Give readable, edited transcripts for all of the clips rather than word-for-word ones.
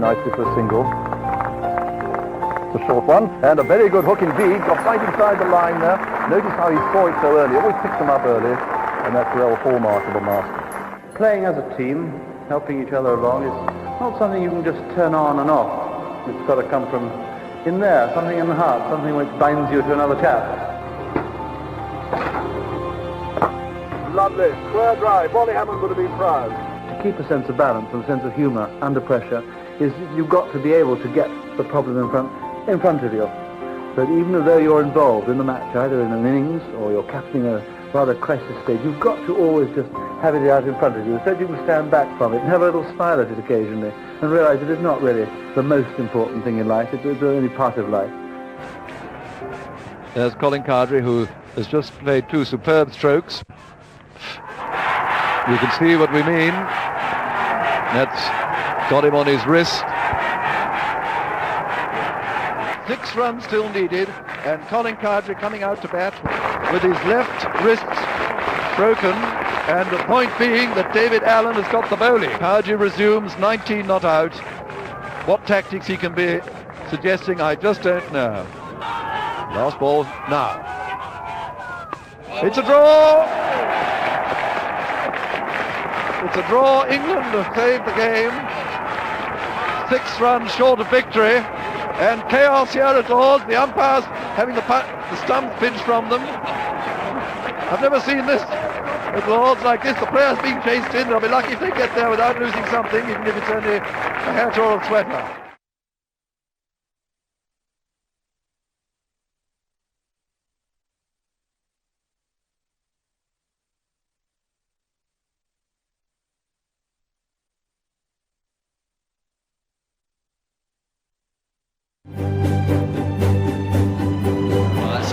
nicely for a single. It's a short one, and a very good hook indeed. Got right inside the line there. Notice how he saw it so early. Always picks them up early, and that's a real hallmark of a master. Playing as a team, helping each other along, is not something you can just turn on and off. It's got to come from in there, something in the heart, something which binds you to another chap. Lovely, square drive. Bonnie Hammond would have been proud. To keep a sense of balance and a sense of humour under pressure is you've got to be able to get the problem in front of you. But even though you're involved in the match, either in an innings or you're captaining a rather crisis stage, you've got to always just have it out in front of you so you can stand back from it and have a little smile at it occasionally and realise it is not really the most important thing in life, it's only part of life. There's Colin Cowdrey, who has just played 2 superb strokes. You can see what we mean. That's got him on his wrist. 6 runs still needed, and Colin Cowdrey coming out to bat with his left wrist broken, and the point being that David Allen has got the bowling. Cowdrey resumes, 19 not out. What tactics he can be suggesting, I just don't know. Last ball now. It's a draw! It's a draw. England have saved the game. 6 runs short of victory, and chaos here at Lords. The umpires having the stumps pinched from them. I've never seen this at Lords like this. The players being chased in. They'll be lucky if they get there without losing something, even if it's only a hat or a sweater.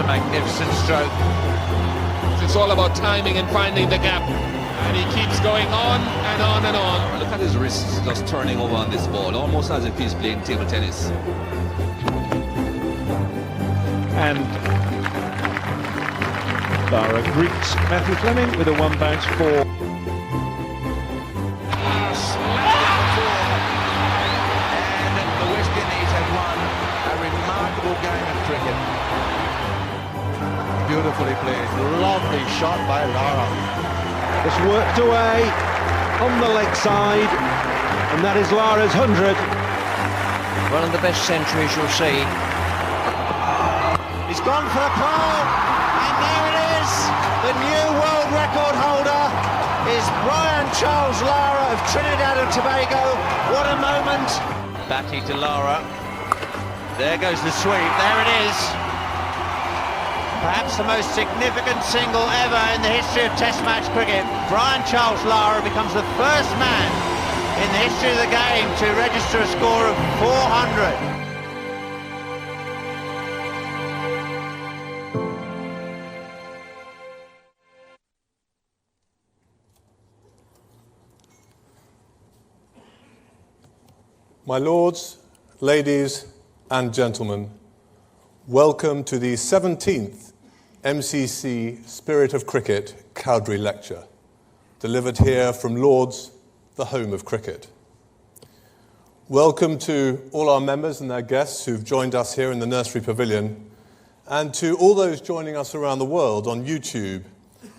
Magnificent stroke. It's all about timing and finding the gap, and he keeps going on and on and on. Look at his wrists just turning over on this ball, almost as if he's playing table tennis. And Lara greets Matthew Fleming with a 1 bounce 4. And the West Indies have won a remarkable game of cricket. Beautifully played, lovely shot by Lara. It's worked away on the leg side, and that is Lara's 100. One of the best centuries you'll see. He's gone for a pole, and there it is. The new world record holder is Brian Charles Lara of Trinidad and Tobago. What a moment. Batty to Lara. There goes the sweep, there it is. Perhaps the most significant single ever in the history of Test match cricket. Brian Charles Lara becomes the first man in the history of the game to register a score of 400. My lords, ladies and gentlemen, welcome to the 17th MCC Spirit of Cricket Cowdrey Lecture, delivered here from Lords, the home of cricket. Welcome to all our members and their guests who've joined us here in the Nursery Pavilion, and to all those joining us around the world on YouTube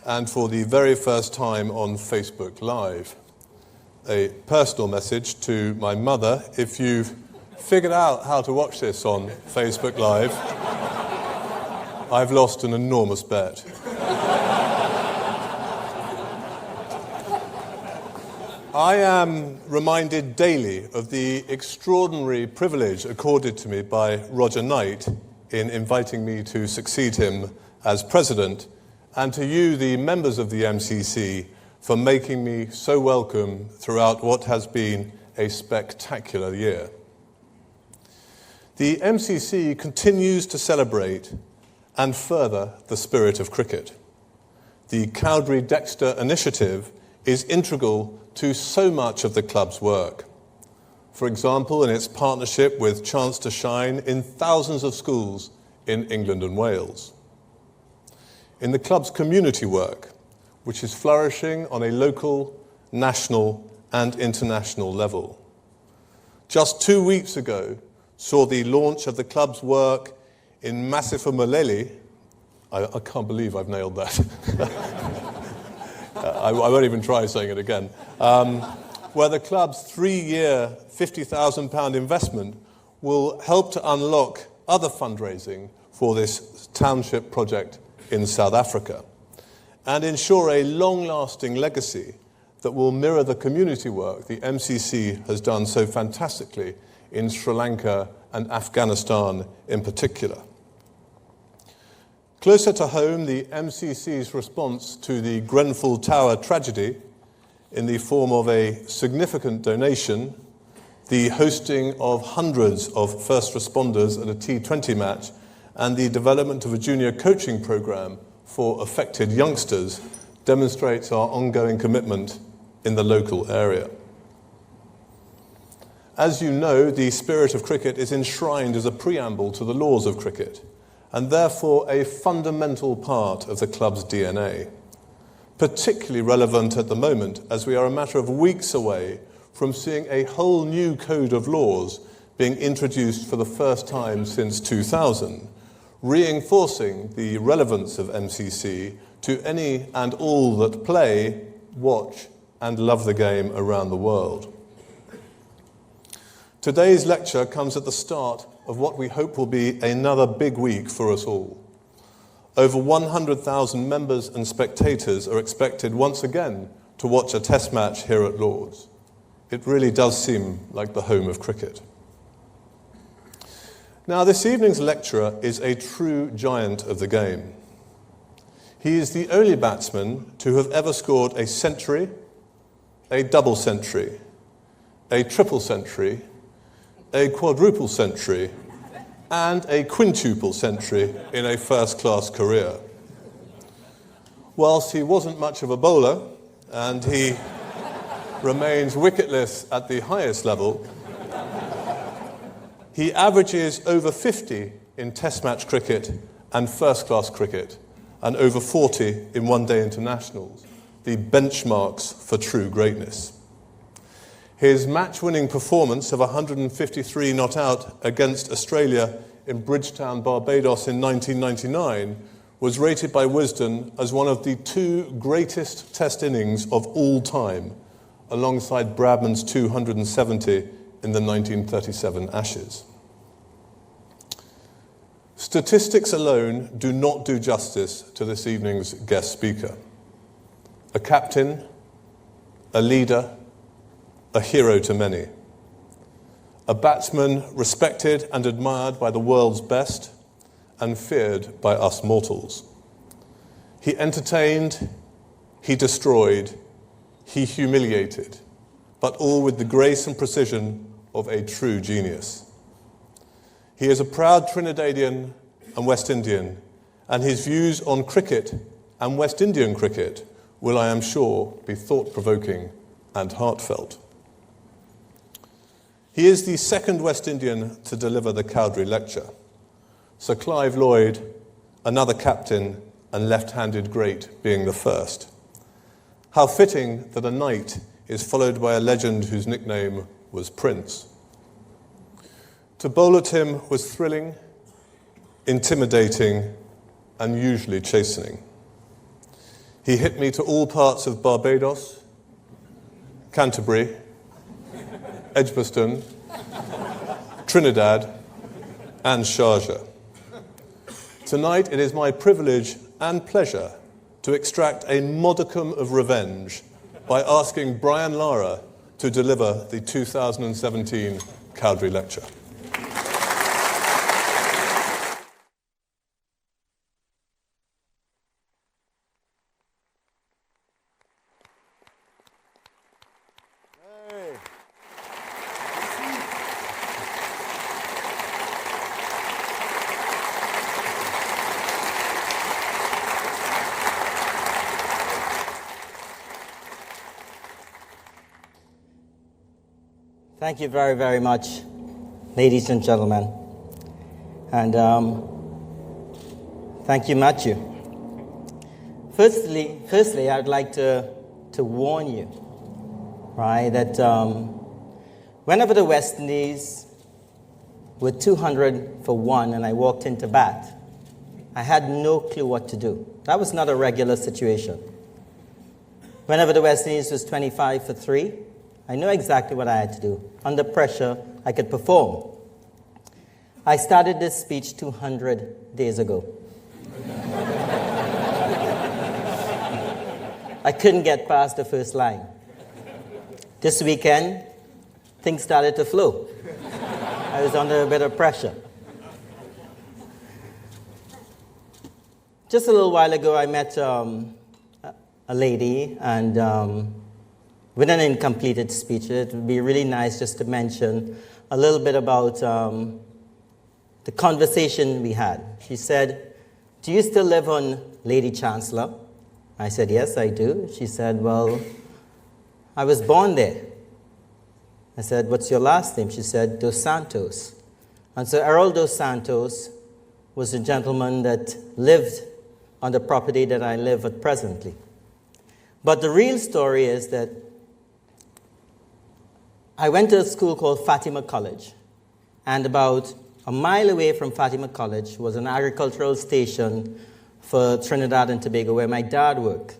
and for the very first time on Facebook Live. A personal message to my mother: if you've figured out how to watch this on Facebook Live, I've lost an enormous bet. I am reminded daily of the extraordinary privilege accorded to me by Roger Knight in inviting me to succeed him as president, and to you, the members of the MCC, for making me so welcome throughout what has been a spectacular year. The MCC continues to celebrate and further the spirit of cricket. The Cowdrey Dexter initiative is integral to so much of the club's work. For example, in its partnership with Chance to Shine in thousands of schools in England and Wales. In the club's community work, which is flourishing on a local, national and international level. just 2 weeks ago saw the launch of the club's work in Masifamuleli. I can't believe I've nailed that. I won't even try saying it again. Where the club's 3-year, £50,000 investment will help to unlock other fundraising for this township project in South Africa and ensure a long-lasting legacy that will mirror the community work the MCC has done so fantastically in Sri Lanka and Afghanistan in particular. Closer to home, the MCC's response to the Grenfell Tower tragedy in the form of a significant donation, the hosting of hundreds of first responders at a T20 match, and the development of a junior coaching program for affected youngsters demonstrates our ongoing commitment in the local area. As you know, the spirit of cricket is enshrined as a preamble to the laws of cricket, and therefore a fundamental part of the club's DNA. Particularly relevant at the moment, as we are a matter of weeks away from seeing a whole new code of laws being introduced for the first time since 2000, reinforcing the relevance of MCC to any and all that play, watch, and love the game around the world. Today's lecture comes at the start of what we hope will be another big week for us all. Over 100,000 members and spectators are expected once again to watch a test match here at Lord's. It really does seem like the home of cricket. Now, this evening's lecturer is a true giant of the game. He is the only batsman to have ever scored a century, a double century, a triple century, a quadruple century, and a quintuple century in a first-class career. Whilst he wasn't much of a bowler, and he remains wicketless at the highest level, he averages over 50 in Test match cricket and first-class cricket, and over 40 in one-day internationals, the benchmarks for true greatness. His match-winning performance of 153 not out against Australia in Bridgetown, Barbados in 1999 was rated by Wisden as one of the 2 greatest test innings of all time, alongside Bradman's 270 in the 1937 Ashes. Statistics alone do not do justice to this evening's guest speaker. A captain, a leader, a hero to many. A batsman respected and admired by the world's best and feared by us mortals. He entertained, he destroyed, he humiliated, but all with the grace and precision of a true genius. He is a proud Trinidadian and West Indian, and his views on cricket and West Indian cricket will, I am sure, be thought-provoking and heartfelt. He is the second West Indian to deliver the Cowdrey lecture. Sir Clive Lloyd, another captain and left-handed great, being the first. How fitting that a knight is followed by a legend whose nickname was Prince. To bowl at him was thrilling, intimidating, and usually chastening. He hit me to all parts of Barbados, Canterbury, Edgbaston, Trinidad, and Sharjah. Tonight it is my privilege and pleasure to extract a modicum of revenge by asking Brian Lara to deliver the 2017 Cowdrey Lecture. Thank you very, very much, ladies and gentlemen. And thank you, Matthew. Firstly, I'd like to warn you, right, that Whenever the West Indies were 200 for 1 and I walked into bat, I had no clue what to do. That was not a regular situation. Whenever the West Indies was 25 for 3, I knew exactly what I had to do. Under pressure, I could perform. I started this speech 200 days ago. I couldn't get past the first line. This weekend, things started to flow. I was under a bit of pressure. Just a little while ago, I met a lady, and with an incompleted speech, it would be really nice just to mention a little bit about the conversation we had. She said, "Do you still live on Lady Chancellor?" I said, "Yes, I do." She said, "Well, I was born there." I said, "What's your last name?" She said, "Dos Santos." And so Errol Dos Santos was a gentleman that lived on the property that I live at presently. But the real story is that I went to a school called Fatima College, and about a mile away from Fatima College was an agricultural station for Trinidad and Tobago where my dad worked.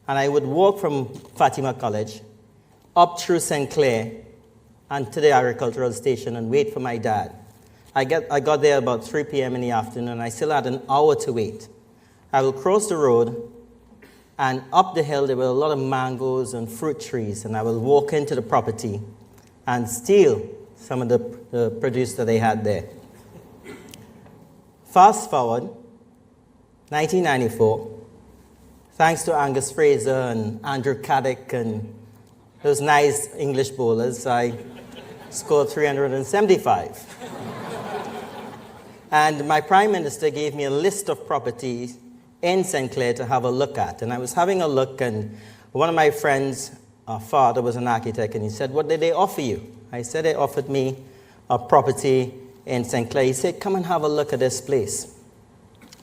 And I would walk from Fatima College up through St. Clair and to the agricultural station and wait for my dad. I got there about 3 p.m. in the afternoon, and I still had an hour to wait. I will cross the road, and up the hill there were a lot of mangoes and fruit trees, and I will walk into the property and steal some of the produce that they had there. Fast forward, 1994, thanks to Angus Fraser and Andrew Caddick and those nice English bowlers, I scored 375. And my Prime Minister gave me a list of properties in St. Clair to have a look at. And I was having a look, and one of my friends' father was an architect, and he said, "What did they offer you?" I said, "They offered me a property in St. Clair." He said, "Come and have a look at this place."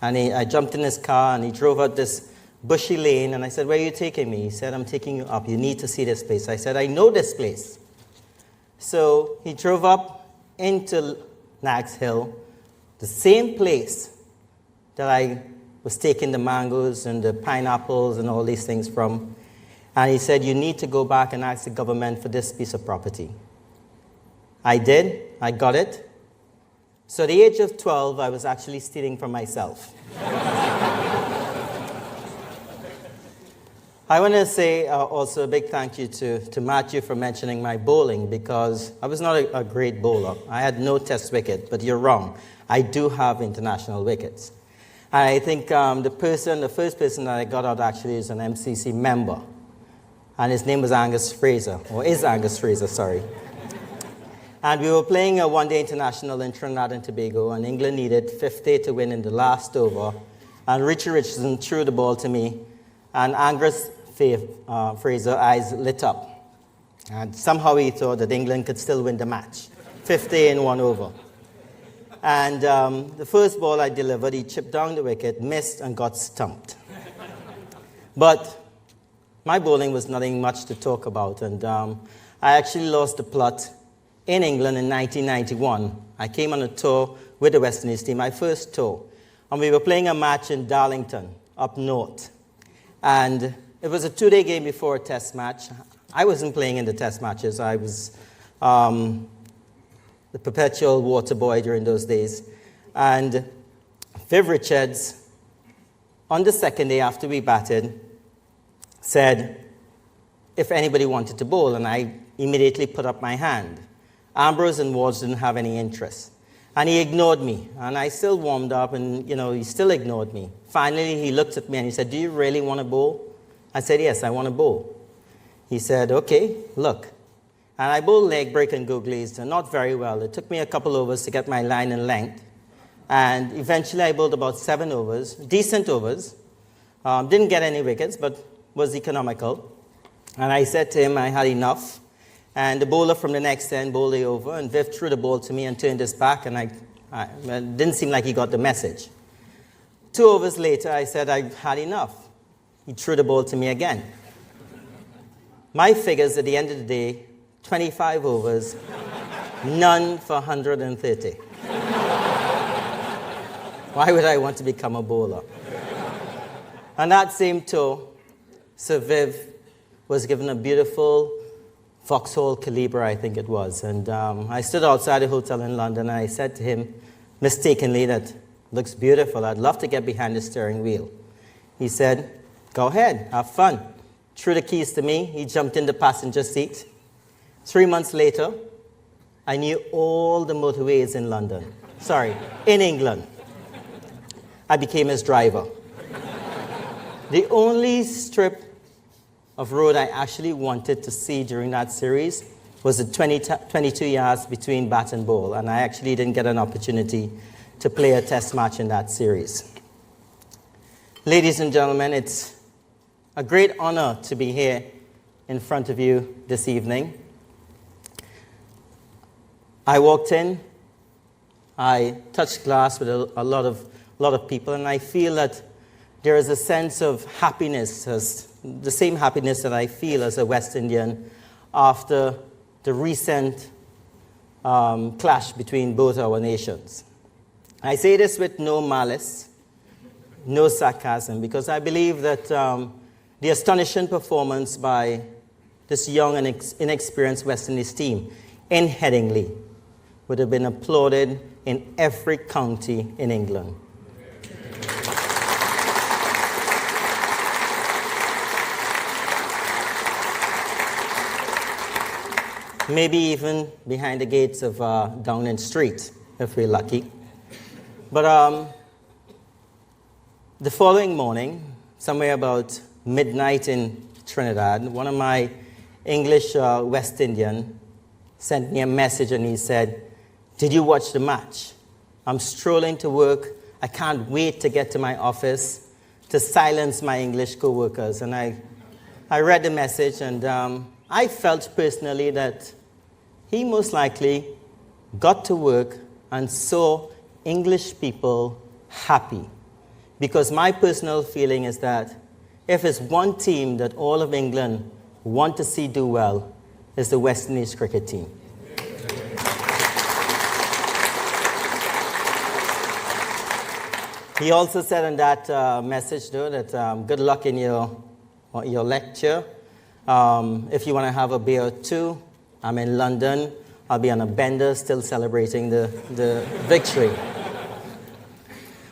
And I jumped in his car, and he drove out this bushy lane, and I said, "Where are you taking me?" He said, "I'm taking you up. You need to see this place." I said, "I know this place." So he drove up into Nags Hill, the same place that I was taking the mangoes and the pineapples and all these things from. And he said, "You need to go back and ask the government for this piece of property." I did. I got it. So at the age of 12, I was actually stealing from myself. I want to say also a big thank you to Matthew for mentioning my bowling, because I was not a great bowler. I had no test wicket, but you're wrong. I do have international wickets. And I think the first person that I got out actually is an MCC member. And his name was Angus Fraser, or is Angus Fraser, sorry. And we were playing a one-day international in Trinidad and Tobago, and England needed 50 to win in the last over. And Richie Richardson threw the ball to me, and Angus Fraser's eyes lit up. And somehow he thought that England could still win the match. 50 in 1 over. And the first ball I delivered, he chipped down the wicket, missed, and got stumped. But my bowling was nothing much to talk about, and I actually lost the plot in England in 1991. I came on a tour with the West Indies team, my first tour, and we were playing a match in Darlington, up north. And it was a 2-day game before a test match. I wasn't playing in the test matches. I was the perpetual water boy during those days. And Viv Richards, on the second day after we batted, said if anybody wanted to bowl, and I immediately put up my hand. Ambrose and Wards didn't have any interest. And he ignored me, and I still warmed up, and he still ignored me. Finally, he looked at me and he said, "Do you really want to bowl?" I said, "Yes, I want to bowl." He said, "Okay, look." And I bowled leg break and go glazed, and not very well. It took me a couple overs to get my line and length. And eventually I bowled about 7 overs, decent overs. Didn't get any wickets, but was economical. And I said to him I had enough. And the bowler from the next end bowled the over, and Viv threw the ball to me and turned his back, and it didn't seem like he got the message. 2 overs later, I said I had enough. He threw the ball to me again. My figures at the end of the day, 25 overs, None for 130. Why would I want to become a bowler? On that same tour, Sir Viv was given a beautiful Vauxhall Calibra, I think it was. And I stood outside a hotel in London and I said to him, mistakenly, that looks beautiful. I'd love to get behind the steering wheel. He said, go ahead, have fun. Threw the keys to me. He jumped in the passenger seat. 3 months later, I knew all the motorways in London. Sorry, in England. I became his driver. The only strip of road I actually wanted to see during that series was the 22 yards between bat and ball, and I actually didn't get an opportunity to play a test match in that series. Ladies and gentlemen, it's a great honor to be here in front of you this evening. I walked in, I touched glass with a lot of people, and I feel that there is a sense of happiness, the same happiness that I feel as a West Indian after the recent clash between both our nations. I say this with no malice, no sarcasm, because I believe that the astonishing performance by this young and inexperienced West Indies team in Headingley would have been applauded in every county in England. Maybe even behind the gates of Downing Street, if we're lucky. But the following morning, somewhere about midnight in Trinidad, one of my English West Indian sent me a message and he said, did you watch the match? I'm strolling to work. I can't wait to get to my office to silence my English co-workers. And I read the message and I felt personally that he most likely got to work and saw English people happy. Because my personal feeling is that if it's one team that all of England want to see do well, it's the West Indies cricket team. He also said in that message, though, that good luck in your lecture. If you want to have a beer or two, I'm in London. I'll be on a bender still celebrating the victory.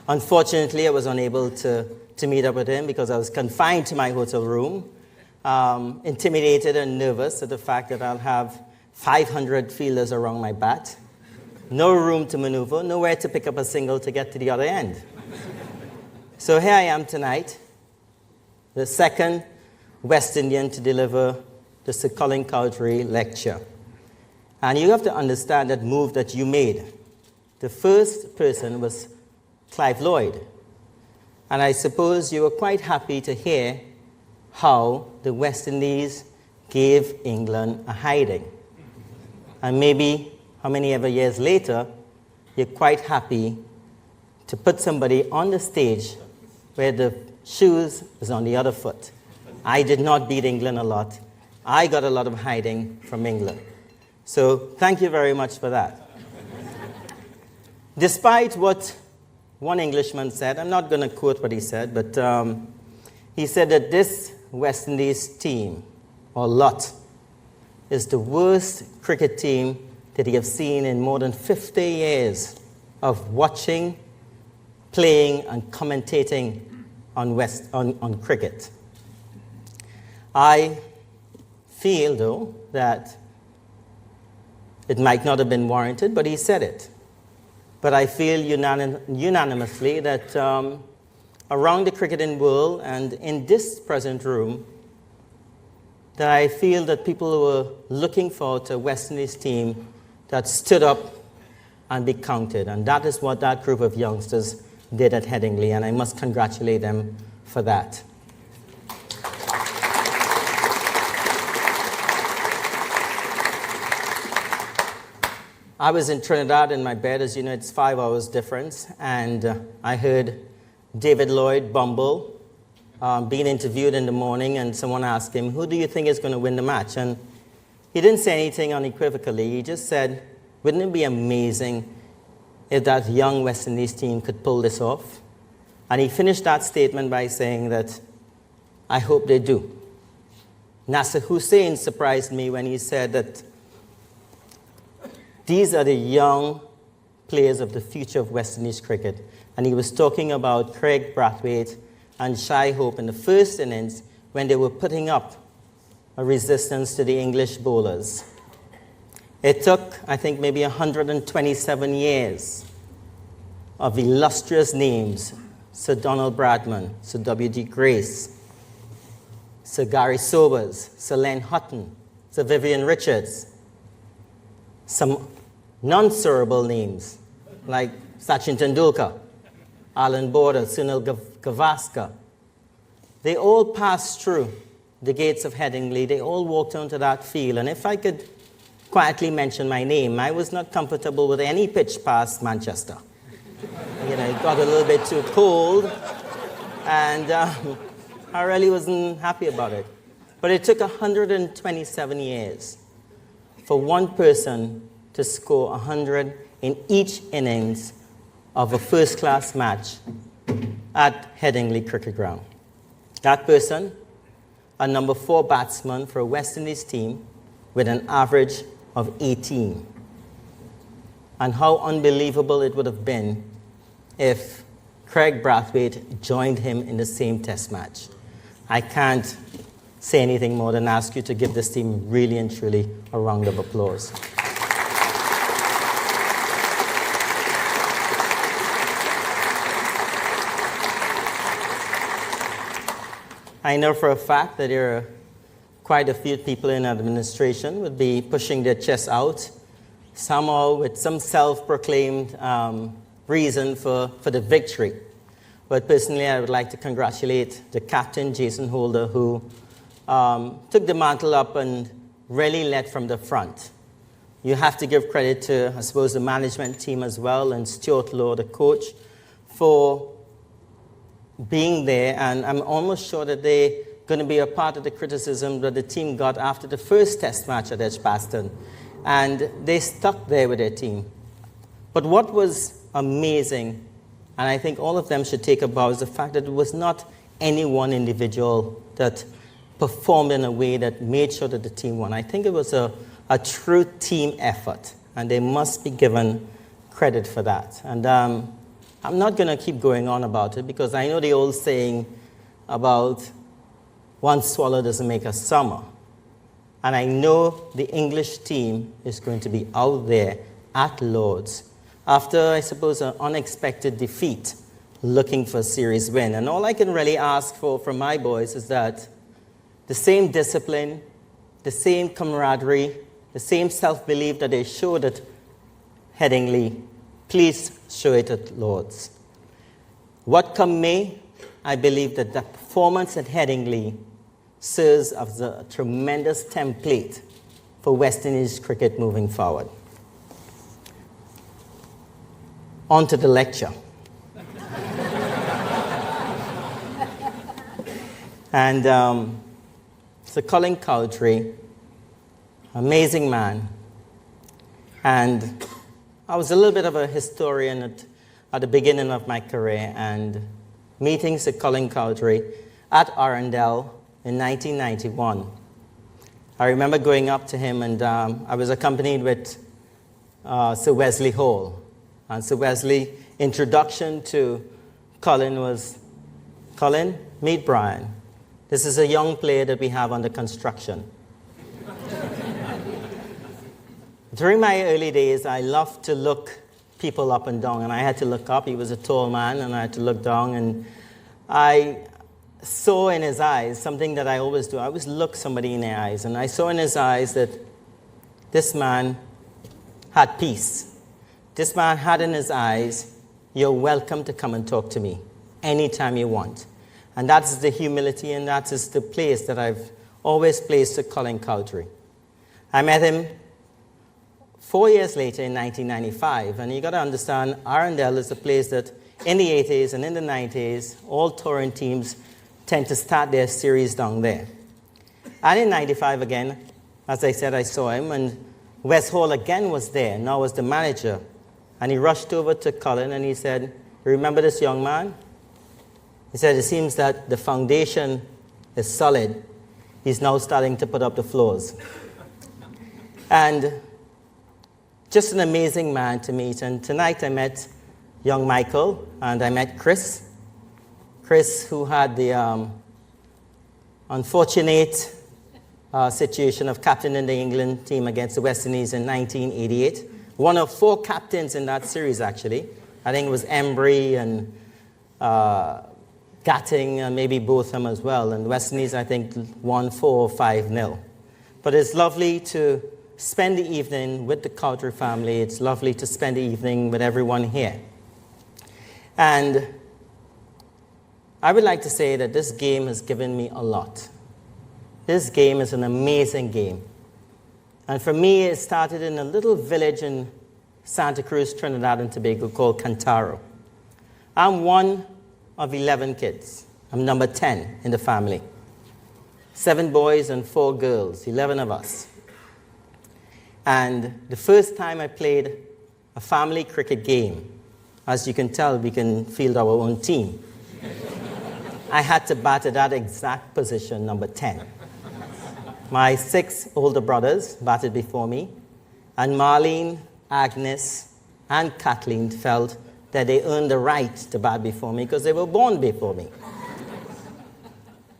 Unfortunately, I was unable to meet up with him because I was confined to my hotel room, intimidated and nervous at the fact that I'll have 500 fielders around my bat, no room to maneuver, nowhere to pick up a single to get to the other end. So here I am tonight, the second West Indian to deliver the Sir Colin Cowdrey lecture. And you have to understand that move that you made. The first person was Clive Lloyd. And I suppose you were quite happy to hear how the West Indies gave England a hiding. And maybe how many ever years later, you're quite happy to put somebody on the stage where the shoes is on the other foot. I did not beat England a lot. I got a lot of hiding from England. So thank you very much for that. Despite what one Englishman said, I'm not going to quote what he said, but he said that this West Indies team, or lot, is the worst cricket team that he has seen in more than 50 years of watching, playing, and commentating on cricket. I feel, though, that it might not have been warranted, but he said it. But I feel unanimously that around the cricketing world and in this present room, that I feel that people were looking forward to a West Indies team that stood up and be counted. And that is what that group of youngsters did at Headingley, and I must congratulate them for that. I was in Trinidad in my bed. As you know, it's 5 hours difference, and I heard David Lloyd Bumble being interviewed in the morning, and someone asked him, who do you think is going to win the match? And he didn't say anything unequivocally. He just said, Wouldn't it be amazing if that young West Indies team could pull this off? And he finished that statement by saying that, I hope they do. Nasser Hussain surprised me when he said that these are the young players of the future of West Indies cricket. And he was talking about Craig Brathwaite and Shai Hope in the first innings when they were putting up a resistance to the English bowlers. It took, I think, maybe 127 years of illustrious names: Sir Donald Bradman, Sir W.D. Grace, Sir Gary Sobers, Sir Len Hutton, Sir Vivian Richards, some non-sirable names like Sachin Tendulkar, Alan Border, Sunil Gavaskar. They all passed through the gates of Headingley. They all walked onto that field. And if I could quietly mention my name, I was not comfortable with any pitch past Manchester. It got a little bit too cold, and I really wasn't happy about it. But it took 127 years for one person to score 100 in each innings of a first-class match at Headingley Cricket Ground. That person, a number 4 batsman for a West Indies team with an average of 18. And how unbelievable it would have been if Craig Brathwaite joined him in the same test match. I can't say anything more than ask you to give this team really and truly a round of applause. I know for a fact that there are quite a few people in administration would be pushing their chests out, somehow with some self-proclaimed reason for the victory. But personally, I would like to congratulate the captain, Jason Holder, who took the mantle up and really led from the front. You have to give credit to, I suppose, the management team as well, and Stuart Law, the coach, for being there. And I'm almost sure that they're going to be a part of the criticism that the team got after the first test match at Edgbaston. And they stuck there with their team. But what was amazing, and I think all of them should take a bow, is the fact that it was not any one individual that performed in a way that made sure that the team won. I think it was a true team effort, and they must be given credit for that. And I'm not going to keep going on about it, because I know the old saying about one swallow doesn't make a summer. And I know the English team is going to be out there at Lord's after, I suppose, an unexpected defeat, looking for a series win. And all I can really ask for from my boys is that the same discipline, the same camaraderie, the same self-belief that they showed at Headingley, please show it at Lord's. What come may, I believe that the performance at Headingley serves as a tremendous template for West Indies cricket moving forward. On to the lecture. And so Colin Cowdrey, amazing man. And I was a little bit of a historian at the beginning of my career, and meeting Sir Colin Cowdrey at Arundel in 1991. I remember going up to him, and I was accompanied with Sir Wesley Hall. And Sir Wesley's introduction to Colin was, Colin, meet Brian. This is a young player that we have under construction. During my early days, I loved to look people up and down, and I had to look up. He was a tall man, and I had to look down, and I saw in his eyes something that I always do. I always look somebody in the eyes, and I saw in his eyes that this man had peace. This man had in his eyes, you're welcome to come and talk to me anytime you want. And that's the humility, and that is the place that I've always placed to Colin Cowdrey. I met him 4 years later in 1995, and you got to understand, Arundel is a place that in the 80s and in the 90s, all touring teams tend to start their series down there. And in 95 again, as I said, I saw him, and Wes Hall again was there, now was the manager. And he rushed over to Colin and he said, remember this young man? He said, it seems that the foundation is solid. He's now starting to put up the floors. And just an amazing man to meet. And tonight I met young Michael and I met Chris. Chris, who had the unfortunate situation of captaining the England team against the West Indies in 1988. One of 4 captains in that series, actually. I think it was Embry and Gatting and maybe Botham as well. And the West Indies, I think, won 4 or 5-0. But it's lovely to spend the evening with the Cowdrey family. It's lovely to spend the evening with everyone here. And I would like to say that this game has given me a lot. This game is an amazing game. And for me, it started in a little village in Santa Cruz, Trinidad and Tobago called Cantaro. I'm one of 11 kids. I'm number 10 in the family. 7 boys and 4 girls, 11 of us. And the first time I played a family cricket game, as you can tell, we can field our own team. I had to bat at that exact position, number 10. My 6 older brothers batted before me, and Marlene, Agnes, and Kathleen felt that they earned the right to bat before me because they were born before me.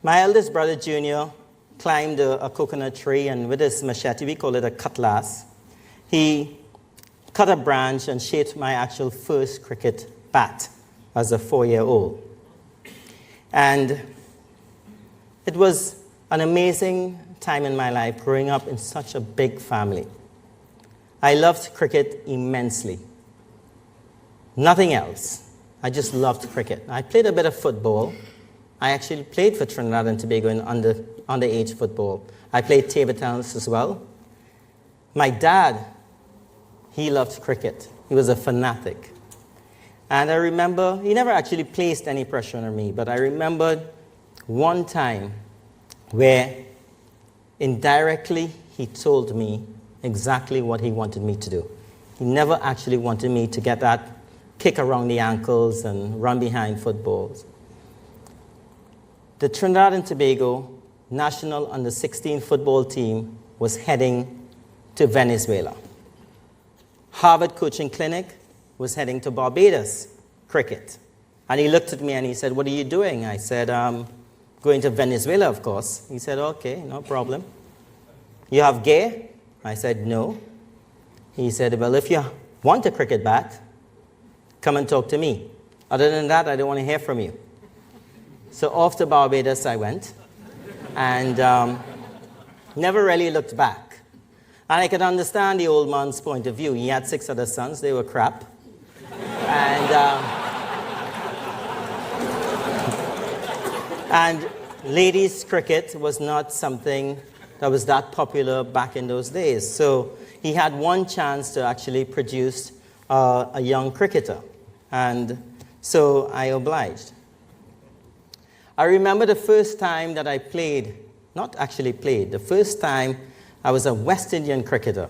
My eldest brother, Junior, climbed a coconut tree, and with his machete, we call it a cutlass, he cut a branch and shaped my actual first cricket bat as a 4-year-old. And it was an amazing time in my life growing up in such a big family. I loved cricket immensely. Nothing else. I just loved cricket. I played a bit of football. I actually played for Trinidad and Tobago in underage football. I played table tennis as well. My dad, he loved cricket. He was a fanatic. And I remember, he never actually placed any pressure on me, but I remembered one time where indirectly he told me exactly what he wanted me to do. He never actually wanted me to get that kick around the ankles and run behind footballs. The Trinidad and Tobago national under-16 football team was heading to Venezuela. Harvard Coaching Clinic was heading to Barbados cricket. And he looked at me and he said, what are you doing? I said, going to Venezuela, of course. He said, okay, no problem. You have gear? I said, no. He said, well, if you want a cricket bat, come and talk to me. Other than that, I don't want to hear from you. So off to Barbados I went and never really looked back. And I could understand the old man's point of view. He had 6 other sons. They were crap. And ladies' cricket was not something that was that popular back in those days. So he had one chance to actually produce a young cricketer. And so I obliged. I remember the first time that I played, not actually played, the first time I was a West Indian cricketer.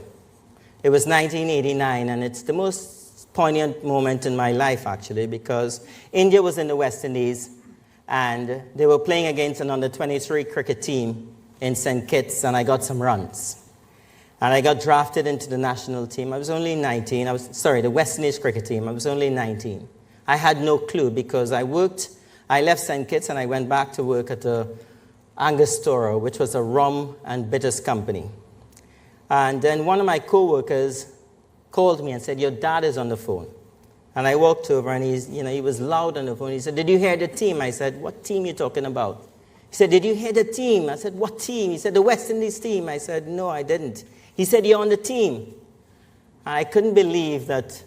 It was 1989, and it's the most poignant moment in my life, actually, because India was in the West Indies, and they were playing against an under-23 cricket team in St. Kitts, and I got some runs. And I got drafted into the national team. I was only 19. The West Indies cricket team. I was only 19. I had no clue because I left St. Kitts and I went back to work at the Angostura, which was a rum and bitters company. And then one of my co-workers called me and said, your dad is on the phone. And I walked over and he was loud on the phone. He said, did you hear the team? I said, what team are you talking about? He said, did you hear the team? I said, what team? He said, the West Indies team. I said, no, I didn't. He said, you're on the team. I couldn't believe that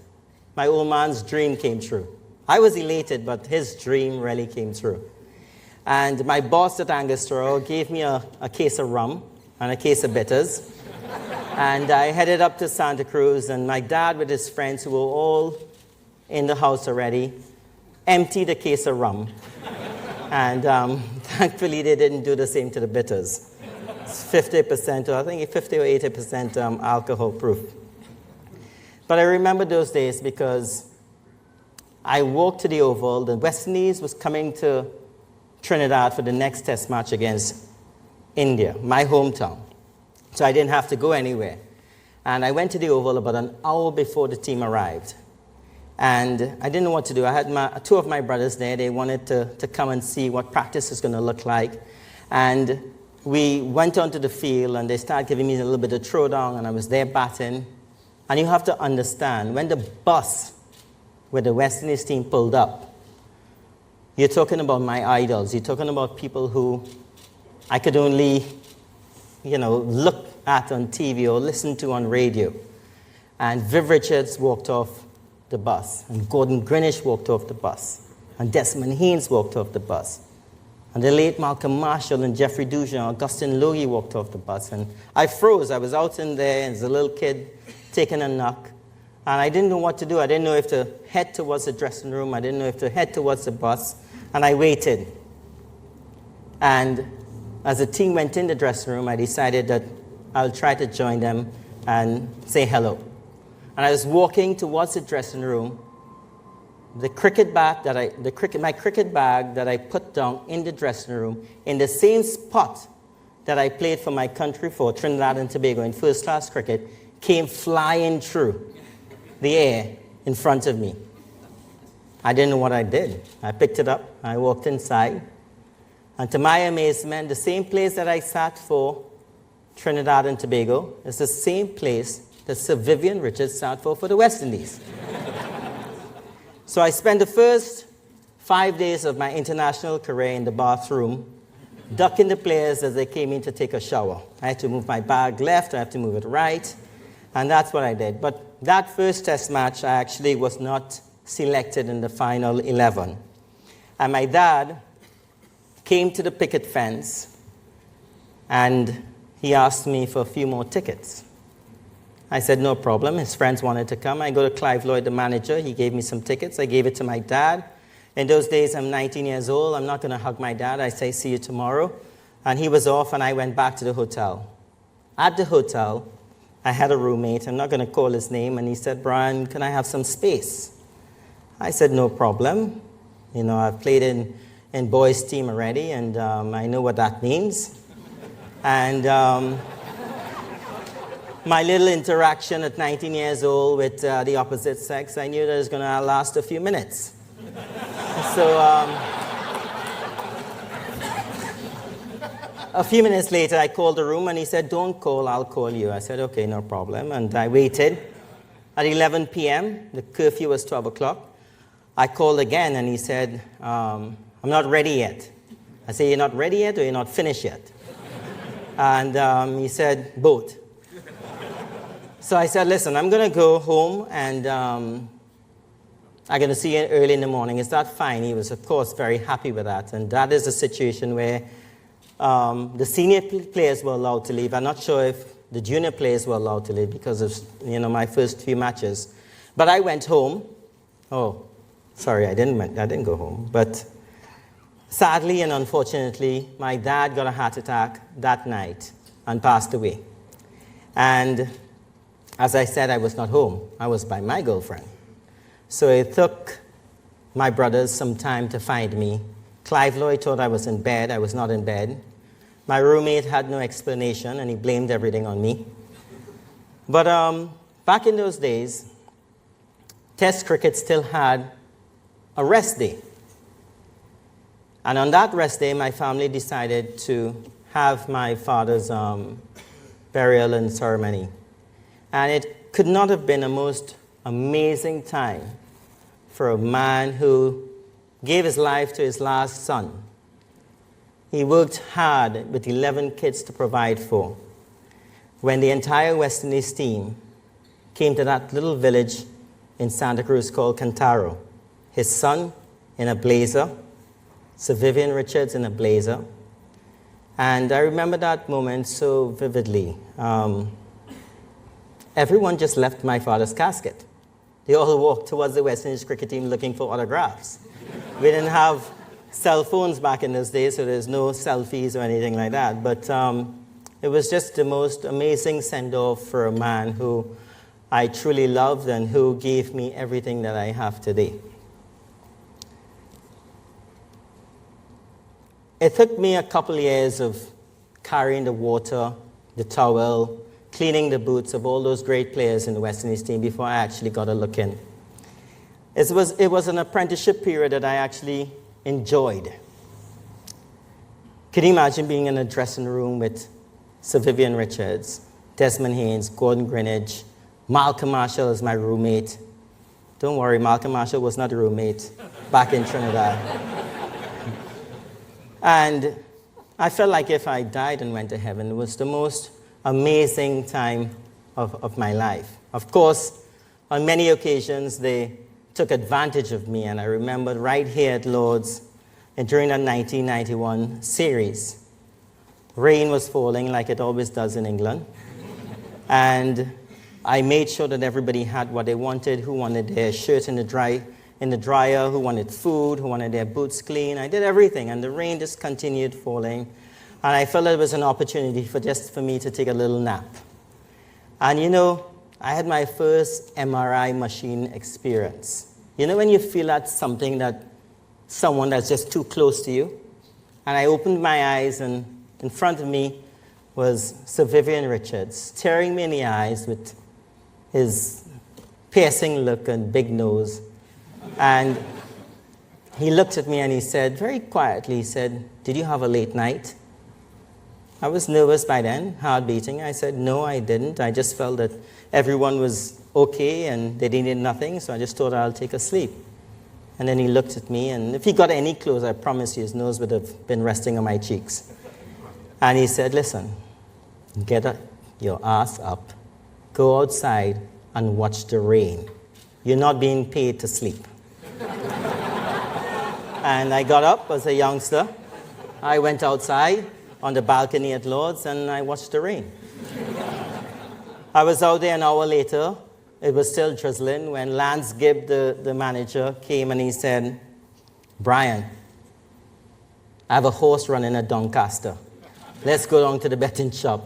my old man's dream came true. I was elated, but his dream really came true. And my boss at Angostura gave me a case of rum and a case of bitters. And I headed up to Santa Cruz, and my dad with his friends, who were all in the house already, emptied a case of rum. And thankfully, they didn't do the same to the bitters. It's 50%, or I think 50 or 80% alcohol proof. But I remember those days because I walked to the Oval. The West Indies was coming to Trinidad for the next test match against India, my hometown. So I didn't have to go anywhere. And I went to the Oval about an hour before the team arrived. And I didn't know what to do. I had two of my brothers there. They wanted to come and see what practice was going to look like. And we went onto the field, and they started giving me a little bit of throwdown, and I was there batting. And you have to understand, when the bus where the West Indies team pulled up, you're talking about my idols. You're talking about people who I could only, look at on TV or listen to on radio. And Viv Richards walked off the bus, and Gordon Greenwich walked off the bus, and Desmond Haynes walked off the bus, and the late Malcolm Marshall and Jeffrey Dujan, Augustine Logie walked off the bus. And I froze. I was out in there as a little kid taking a knock, and I didn't know what to do. I didn't know if to head towards the dressing room. I didn't know if to head towards the bus, and I waited. And as the team went in the dressing room, I decided that I'll try to join them and say hello. And I was walking towards the dressing room. My cricket bag that I put down in the dressing room, in the same spot that I played for my country for Trinidad and Tobago in first-class cricket, came flying through the air in front of me. I didn't know what I did. I picked it up, I walked inside, and to my amazement, the same place that I sat for Trinidad and Tobago is the same place that Sir Vivian Richards sat for the West Indies. So I spent the first 5 days of my international career in the bathroom, ducking the players as they came in to take a shower. I had to move my bag left, I had to move it right, and that's what I did. But that first test match, I actually was not selected in the final 11. And my dad came to the picket fence, and he asked me for a few more tickets. I said, no problem. His friends wanted to come. I go to Clive Lloyd, the manager. He gave me some tickets. I gave it to my dad. In those days, I'm 19 years old. I'm not going to hug my dad. I say, see you tomorrow. And he was off, and I went back to the hotel. At the hotel, I had a roommate. I'm not going to call his name. And he said, Brian, can I have some space? I said, no problem. I've played in boys' team already, and I know what that means. And my little interaction at 19 years old with the opposite sex, I knew that it was going to last a few minutes. So a few minutes later, I called the room, and he said, don't call, I'll call you. I said, okay, no problem. And I waited. At 11 p.m., the curfew was 12 o'clock. I called again, and he said, I'm not ready yet. I said, you're not ready yet, or you're not finished yet? And he said, both. So I said, listen, I'm going to go home, and I'm going to see you early in the morning. Is that fine? He was, of course, very happy with that. And that is a situation where the senior players were allowed to leave. I'm not sure if the junior players were allowed to leave because of my first few matches. But I went home. Oh, sorry, I didn't go home. But sadly and unfortunately, my dad got a heart attack that night and passed away. And as I said, I was not home. I was by my girlfriend. So it took my brothers some time to find me. Clive Lloyd thought I was in bed. I was not in bed. My roommate had no explanation, and he blamed everything on me. But back in those days, Test cricket still had a rest day. And on that rest day, my family decided to have my father's burial and ceremony. And it could not have been a most amazing time for a man who gave his life to his last son. He worked hard with 11 kids to provide for. When the entire West Indies team came to that little village in Santa Cruz called Cantaro, his son in a blazer, Sir Vivian Richards in a blazer. And I remember that moment so vividly. Everyone just left my father's casket. They all walked towards the West Indies cricket team looking for autographs. We didn't have cell phones back in those days, so there's no selfies or anything like that. But It was just the most amazing send-off for a man who I truly loved and who gave me everything that I have today. It took me a couple years of carrying the water, the towel, cleaning the boots of all those great players in the West Indies team before I actually got a look in. It was an apprenticeship period that I actually enjoyed. Can you imagine being in a dressing room with Sir Vivian Richards, Desmond Haynes, Gordon Greenidge, Malcolm Marshall as my roommate? Don't worry, Malcolm Marshall was not a roommate back in Trinidad. And I felt like if I died and went to heaven, it was the most amazing time of my life. Of course, on many occasions, they took advantage of me, and I remember right here at Lord's, and during the 1991 series, rain was falling like it always does in England, and I made sure that everybody had what they wanted, who wanted their shirt in the dryer, who wanted food, who wanted their boots clean. I did everything, and the rain just continued falling, and I felt it was an opportunity for me to take a little nap. And you know, I had my first MRI machine experience. You know when you feel that's something that someone that's just too close to you? And I opened my eyes, and in front of me was Sir Vivian Richards, staring me in the eyes with his piercing look and big nose. And he looked at me and he said, very quietly, he said, "Did you have a late night?" I was nervous by then, heart beating. I said, "No, I didn't. I just felt that everyone was okay and they needed nothing, so I just thought I'll take a sleep." And then he looked at me, and if he got any closer, I promise you his nose would have been resting on my cheeks. And he said, "Listen, get your ass up, go outside and watch the rain. You're not being paid to sleep." And I got up as a youngster. I went outside on the balcony at Lord's and I watched the rain. I was out there an hour later. It was still drizzling when Lance Gibb, the manager, came and he said, "Brian, I have a horse running at Doncaster. Let's go down to the betting shop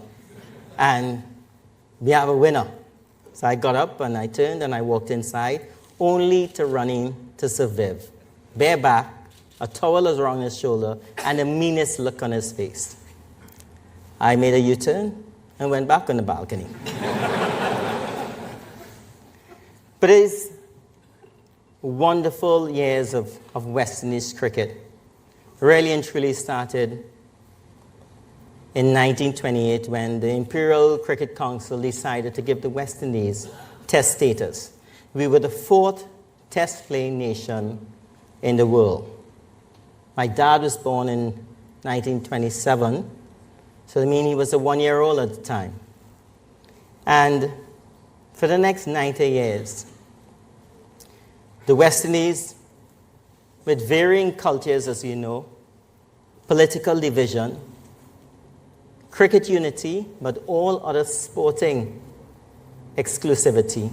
and we have a winner." So I got up and I turned and I walked inside, only to run into Sir Viv, bareback, a towel was around his shoulder, and the meanest look on his face. I made a U-turn and went back on the balcony. But it's wonderful years of West Indies cricket really and truly started in 1928 when the Imperial Cricket Council decided to give the West Indies test status. We were the 4th test-playing nation in the world. My dad was born in 1927, so I mean he was a 1-year-old at the time. And for the next 90 years, the West Indies, with varying cultures, as you know, political division, cricket unity, but all other sporting exclusivity.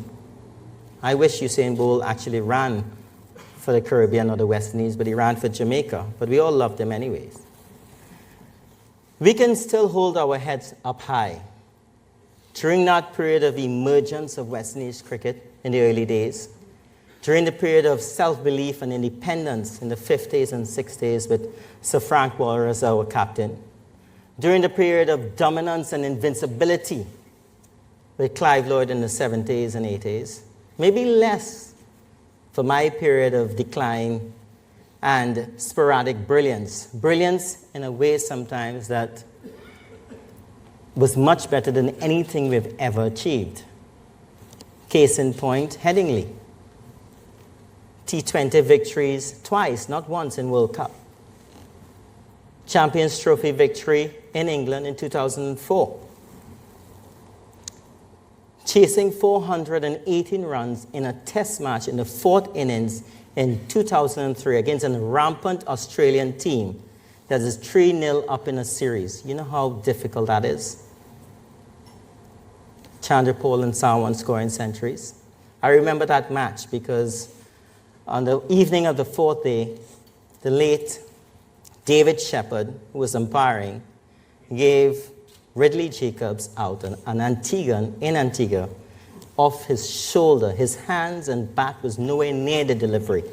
I wish Usain Bolt actually ran for the Caribbean or the West Indies, but he ran for Jamaica. But we all loved him anyways. We can still hold our heads up high. During that period of emergence of West Indies cricket in the early days, during the period of self-belief and independence in the 50s and 60s with Sir Frank Waller as our captain, during the period of dominance and invincibility with Clive Lloyd in the 70s and 80s, maybe less for my period of decline and sporadic brilliance. Brilliance in a way sometimes that was much better than anything we've ever achieved. Case in point, Headingley. T20 victories twice, not once in World Cup. Champions Trophy victory in England in 2004. Chasing 418 runs in a test match in the 4th innings in 2003 against a rampant Australian team that is 3-0 up in a series. You know how difficult that is? Chandrapal and Sawan scoring centuries. I remember that match because on the evening of the 4th day, the late David Shepherd, who was umpiring, gave Ridley Jacobs out, an Antiguan in Antigua, off his shoulder. His hands and back was nowhere near the delivery.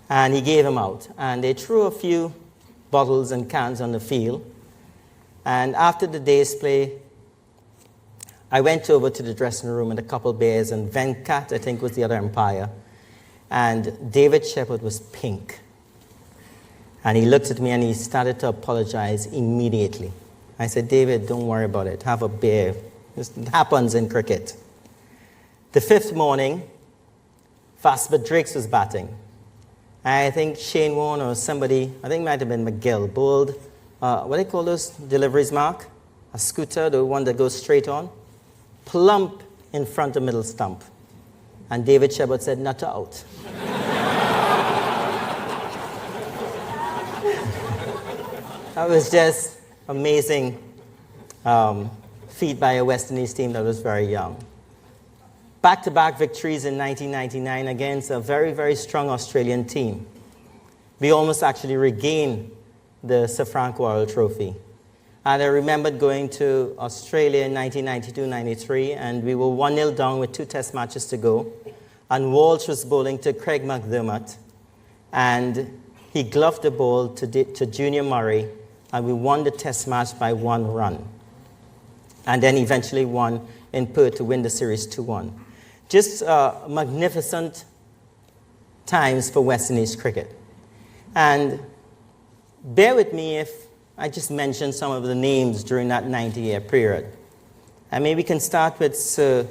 And he gave him out. And they threw a few bottles and cans on the field. And after the day's play, I went over to the dressing room with a couple beers, and Venkat, I think, was the other umpire. And David Shepherd was pink. And he looked at me and he started to apologize immediately. I said, David, don't worry about it. Have a beer. It happens in cricket. The fifth morning, Vasper Drakes was batting. I think Shane Warne or somebody, I think it might have been McGill, bowled, what do they call those deliveries, Mark? A scooter, the one that goes straight on, plump in front of middle stump. And David Shepherd said, not out. That was just amazing feat by a West Indies team that was very young. Back-to-back victories in 1999 against a very, very strong Australian team. We almost actually regained the Sir Frank Worrell Trophy. And I remembered going to Australia in 1992-93, and we were 1-0 down with 2 test matches to go. And Walsh was bowling to Craig McDermott, and he gloved the ball to Junior Murray, and we won the test match by 1 run. And then eventually won in Perth to win the series 2-1. Just magnificent times for West Indies cricket. And bear with me if I just mention some of the names during that 90-year period. And maybe we can start with Sir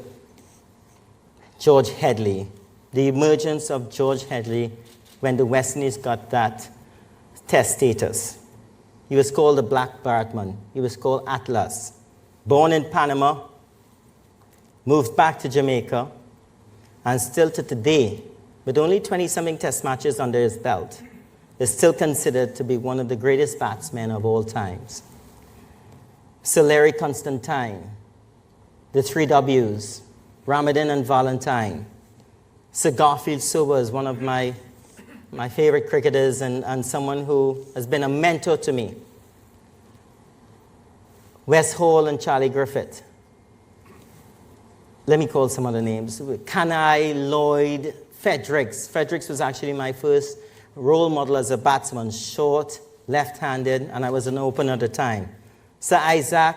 George Headley, the emergence of George Headley when the West Indies got that test status. He was called the Black Batsman. He was called Atlas. Born in Panama, moved back to Jamaica, and still to today, with only 20-something test matches under his belt, is still considered to be one of the greatest batsmen of all times. Sir Larry Constantine, the 3 W's, Ramadan and Valentine. Sir Garfield Sobers, one of my favorite cricketers and someone who has been a mentor to me. Wes Hall and Charlie Griffith. Let me call some other names. Kanai, Lloyd, Fredericks. Fredericks was actually my first role model as a batsman, short, left-handed, and I was an opener at the time. Sir Isaac,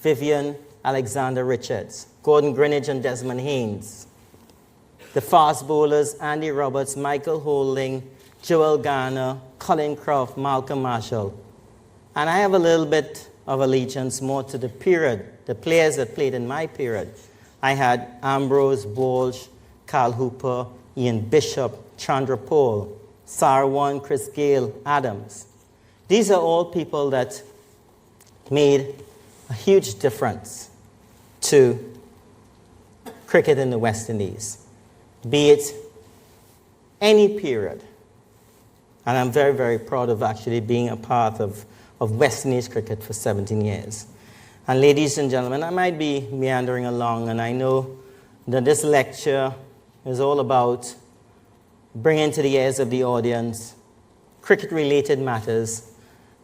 Vivian, Alexander Richards, Gordon Greenidge and Desmond Haynes. The fast bowlers, Andy Roberts, Michael Holding, Joel Garner, Colin Croft, Malcolm Marshall. And I have a little bit of allegiance more to the period, the players that played in my period. I had Ambrose, Walsh, Carl Hooper, Ian Bishop, Chandra Paul, Sarwan, Chris Gale, Adams. These are all people that made a huge difference to cricket in the West Indies, be it any period. And I'm very, very proud of actually being a part of West Indies cricket for 17 years. And ladies and gentlemen, I might be meandering along, and I know that this lecture is all about bringing to the ears of the audience cricket-related matters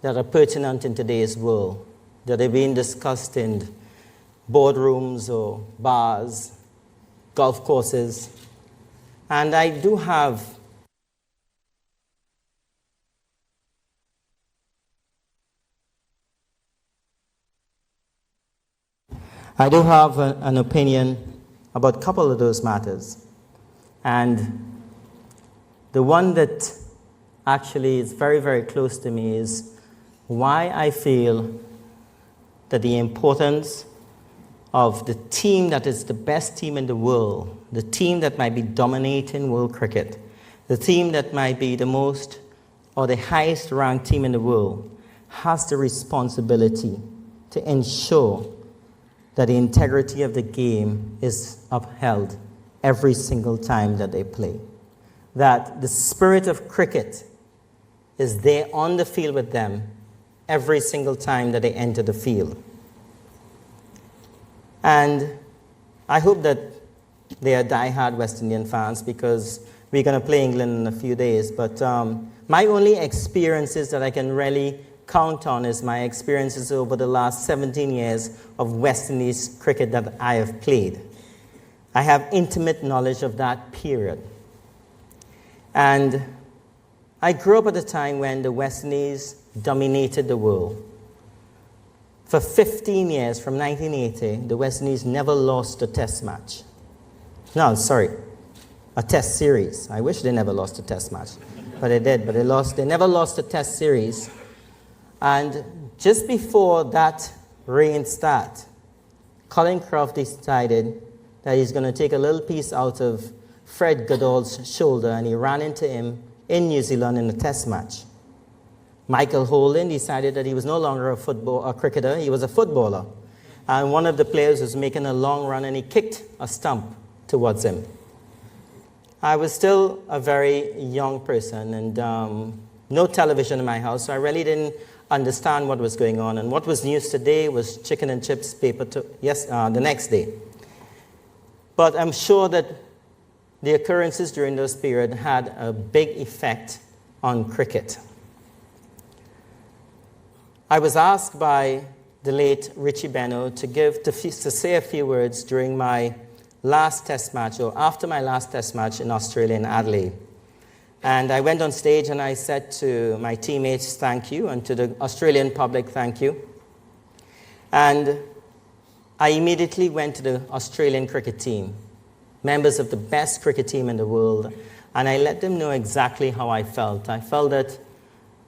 that are pertinent in today's world, that are being discussed in boardrooms or bars, golf courses. And I do have an opinion about a couple of those matters. And the one that actually is very, very close to me is why I feel that the importance of the team that is the best team in the world, the team that might be dominating world cricket, the team that might be the most or the highest ranked team in the world, has the responsibility to ensure that the integrity of the game is upheld every single time that they play. That the spirit of cricket is there on the field with them every single time that they enter the field. And I hope that they are diehard West Indian fans, because we're going to play England in a few days. But my only experiences that I can really count on is my experiences over the last 17 years of West Indies cricket that I have played. I have intimate knowledge of that period. And I grew up at a time when the West Indies dominated the world. For 15 years, from 1980, the West Indies never lost a test match. No, sorry, a test series. I wish they never lost a test match, but they did. But they never lost a test series. And just before that reign started, Colin Croft decided that he's going to take a little piece out of Fred Goodall's shoulder, and he ran into him in New Zealand in a test match. Michael Holden decided that he was no longer a cricketer, he was a footballer. And one of the players was making a long run, and he kicked a stump towards him. I was still a very young person, and no television in my house, so I really didn't understand what was going on. And what was news today was chicken and chips paper the next day. But I'm sure that the occurrences during those periods had a big effect on cricket. I was asked by the late Richie Beno to say a few words during my last test match, or after my last test match in Australia, in Adelaide. And I went on stage and I said to my teammates, thank you, and to the Australian public, thank you. And I immediately went to the Australian cricket team, members of the best cricket team in the world, and I let them know exactly how I felt. I felt that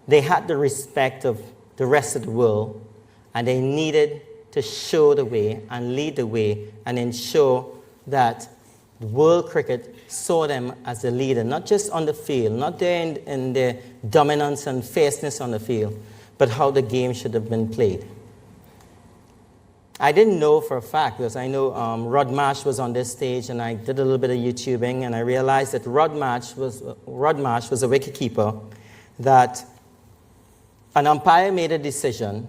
they had the respect of the rest of the world, and they needed to show the way and lead the way and ensure that world cricket saw them as a leader, not just on the field, not there in their dominance and fierceness on the field, but how the game should have been played. I didn't know for a fact, because I know Rod Marsh was on this stage, and I did a little bit of YouTubing, and I realized that Rod Marsh was a wicketkeeper, that an umpire made a decision,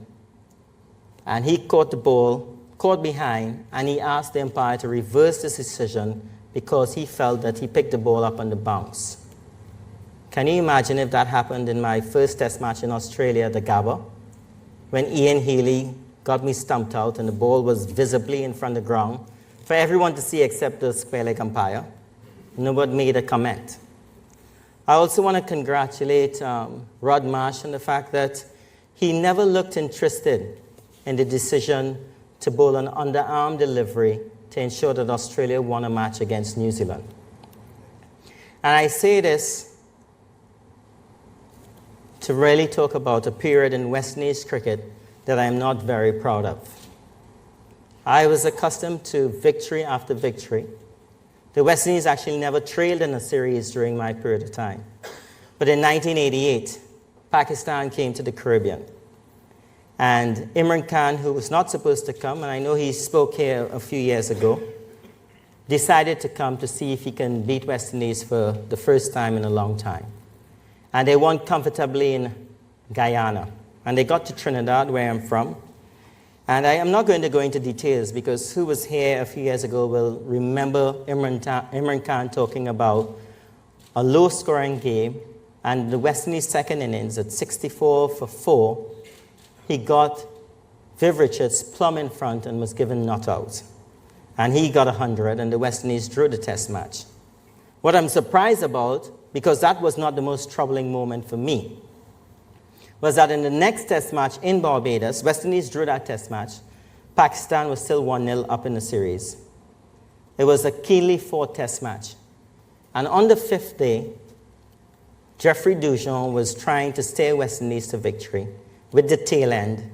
and he caught the ball, caught behind, and he asked the umpire to reverse this decision because he felt that he picked the ball up on the bounce. Can you imagine if that happened in my first test match in Australia at the Gabba, when Ian Healy got me stumped out and the ball was visibly in front of the ground for everyone to see except the square leg umpire? Nobody made a comment. I also want to congratulate Rod Marsh on the fact that he never looked interested in the decision to bowl an underarm delivery to ensure that Australia won a match against New Zealand. And I say this to really talk about a period in West Indies cricket that I'm not very proud of. I was accustomed to victory after victory. The West Indies actually never trailed in a series during my period of time. But in 1988, Pakistan came to the Caribbean. And Imran Khan, who was not supposed to come, and I know he spoke here a few years ago, decided to come to see if he can beat West Indies for the first time in a long time. And they won comfortably in Guyana. And they got to Trinidad, where I'm from. And I am not going to go into details, because who was here a few years ago will remember Imran Khan talking about a low-scoring game, and the West Indies' second innings at 64 for 4, he got Viv Richards plumb in front and was given not out. And he got 100, and the West Indies drew the test match. What I'm surprised about, because that was not the most troubling moment for me, was that in the next test match in Barbados, West Indies drew that test match. Pakistan was still 1-0 up in the series. It was a keenly fought test match. And on the 5th day, Geoffrey Dujon was trying to steer West Indies to victory with the tail end,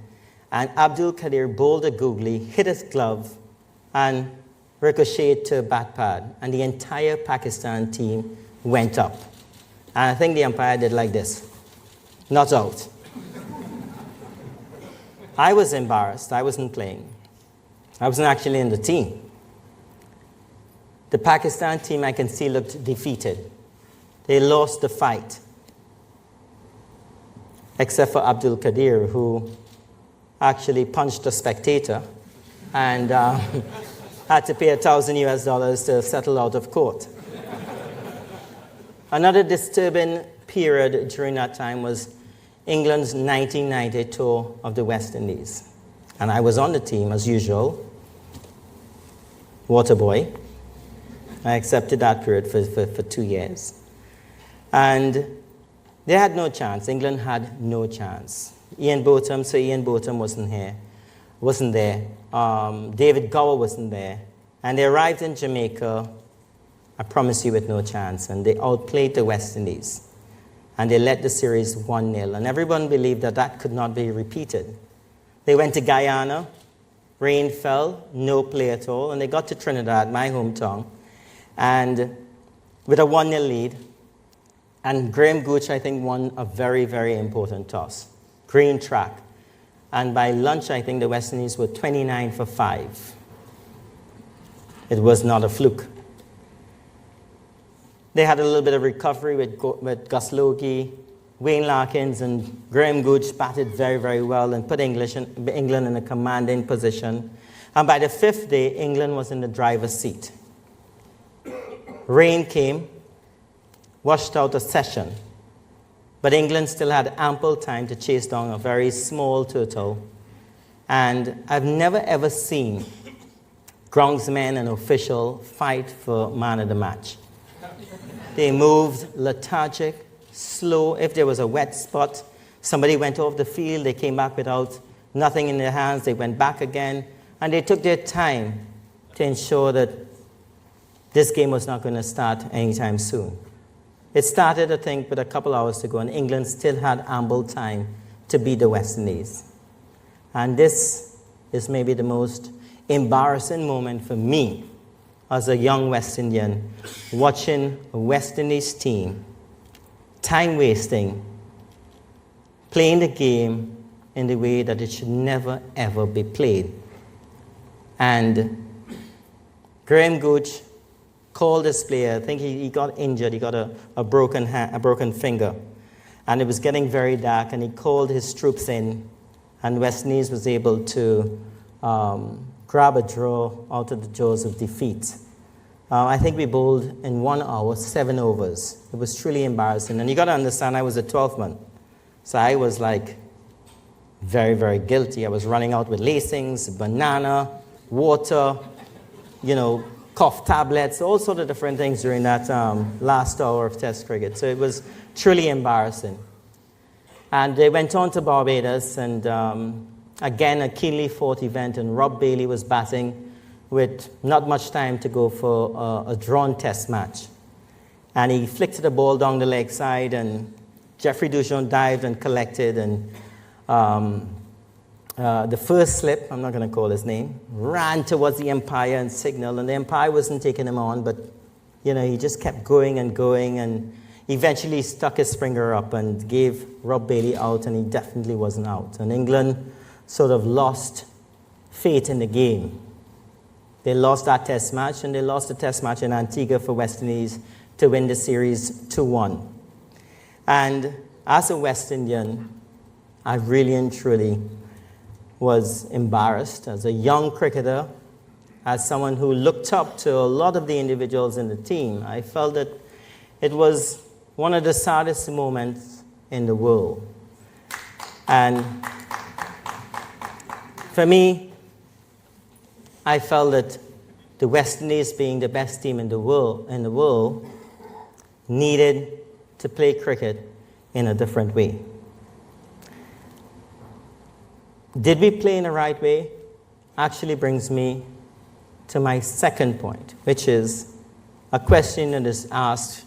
and Abdul Qadir bowled a googly, hit his glove, and ricocheted to a bat pad, and the entire Pakistan team went up. And I think the umpire did like this, not out. I was embarrassed. I wasn't playing. I wasn't actually in the team. The Pakistan team, I can see, looked defeated. They lost the fight, except for Abdul Qadir, who actually punched a spectator and had to pay $1,000 to settle out of court. Another disturbing period during that time was England's 1990 tour of the West Indies. And I was on the team, as usual, water boy. I accepted that period for 2 years. And they had no chance. England had no chance. Sir Ian Botham wasn't there. David Gower wasn't there. And they arrived in Jamaica, I promise you, with no chance. And they outplayed the West Indies. And they led the series 1-0. And everyone believed that that could not be repeated. They went to Guyana. Rain fell, no play at all. And they got to Trinidad, my hometown, and with a 1-0 lead. And Graham Gooch, I think, won a very, very important toss. Green track. And by lunch, I think the West Indies were 29 for 5. It was not a fluke. They had a little bit of recovery with Gus Logie, Wayne Larkins, and Graham Gooch batted very, very well and put England in a commanding position. And by the 5th day, England was in the driver's seat. Rain came, washed out a session, but England still had ample time to chase down a very small total. And I've never ever seen groundsmen and official fight for man of the match. They moved lethargic, slow. If there was a wet spot, somebody went off the field, they came back without nothing in their hands, they went back again, and they took their time to ensure that this game was not going to start anytime soon. It started, I think, with a couple hours to go, and England still had ample time to beat the West Indies. And this is maybe the most embarrassing moment for me as a young West Indian, watching a West Indies team, time wasting, playing the game in the way that it should never, ever be played. And Graham Gooch called this player, I think he got injured, he got a broken finger, and it was getting very dark, and he called his troops in, and West Indies was able to grab a draw out of the jaws of defeat. I think we bowled in 1 hour, 7 overs. It was truly embarrassing. And you got to understand, I was a 12th man. So I was like very, very guilty. I was running out with lacings, banana, water, cough tablets, all sorts of different things during that last hour of Test cricket. So it was truly embarrassing. And they went on to Barbados, and again, a keenly fought event, and Rob Bailey was batting with not much time to go for a drawn Test match. And he flicked the ball down the leg side, and Jeffrey Dujon dived and collected, and the first slip, I'm not going to call his name, ran towards the umpire and signaled, and the umpire wasn't taking him on, but he just kept going, and eventually stuck his finger up and gave Rob Bailey out, and he definitely wasn't out. And England sort of lost faith in the game. They lost that Test match, and they lost the Test match in Antigua for West Indies to win the series 2-1. And as a West Indian, I really and truly was embarrassed as a young cricketer, as someone who looked up to a lot of the individuals in the team. I felt that it was one of the saddest moments in the world. And for me, I felt that the West Indies, being the best team in the world, needed to play cricket in a different way. Did we play in the right way? Actually brings me to my second point, which is a question that is asked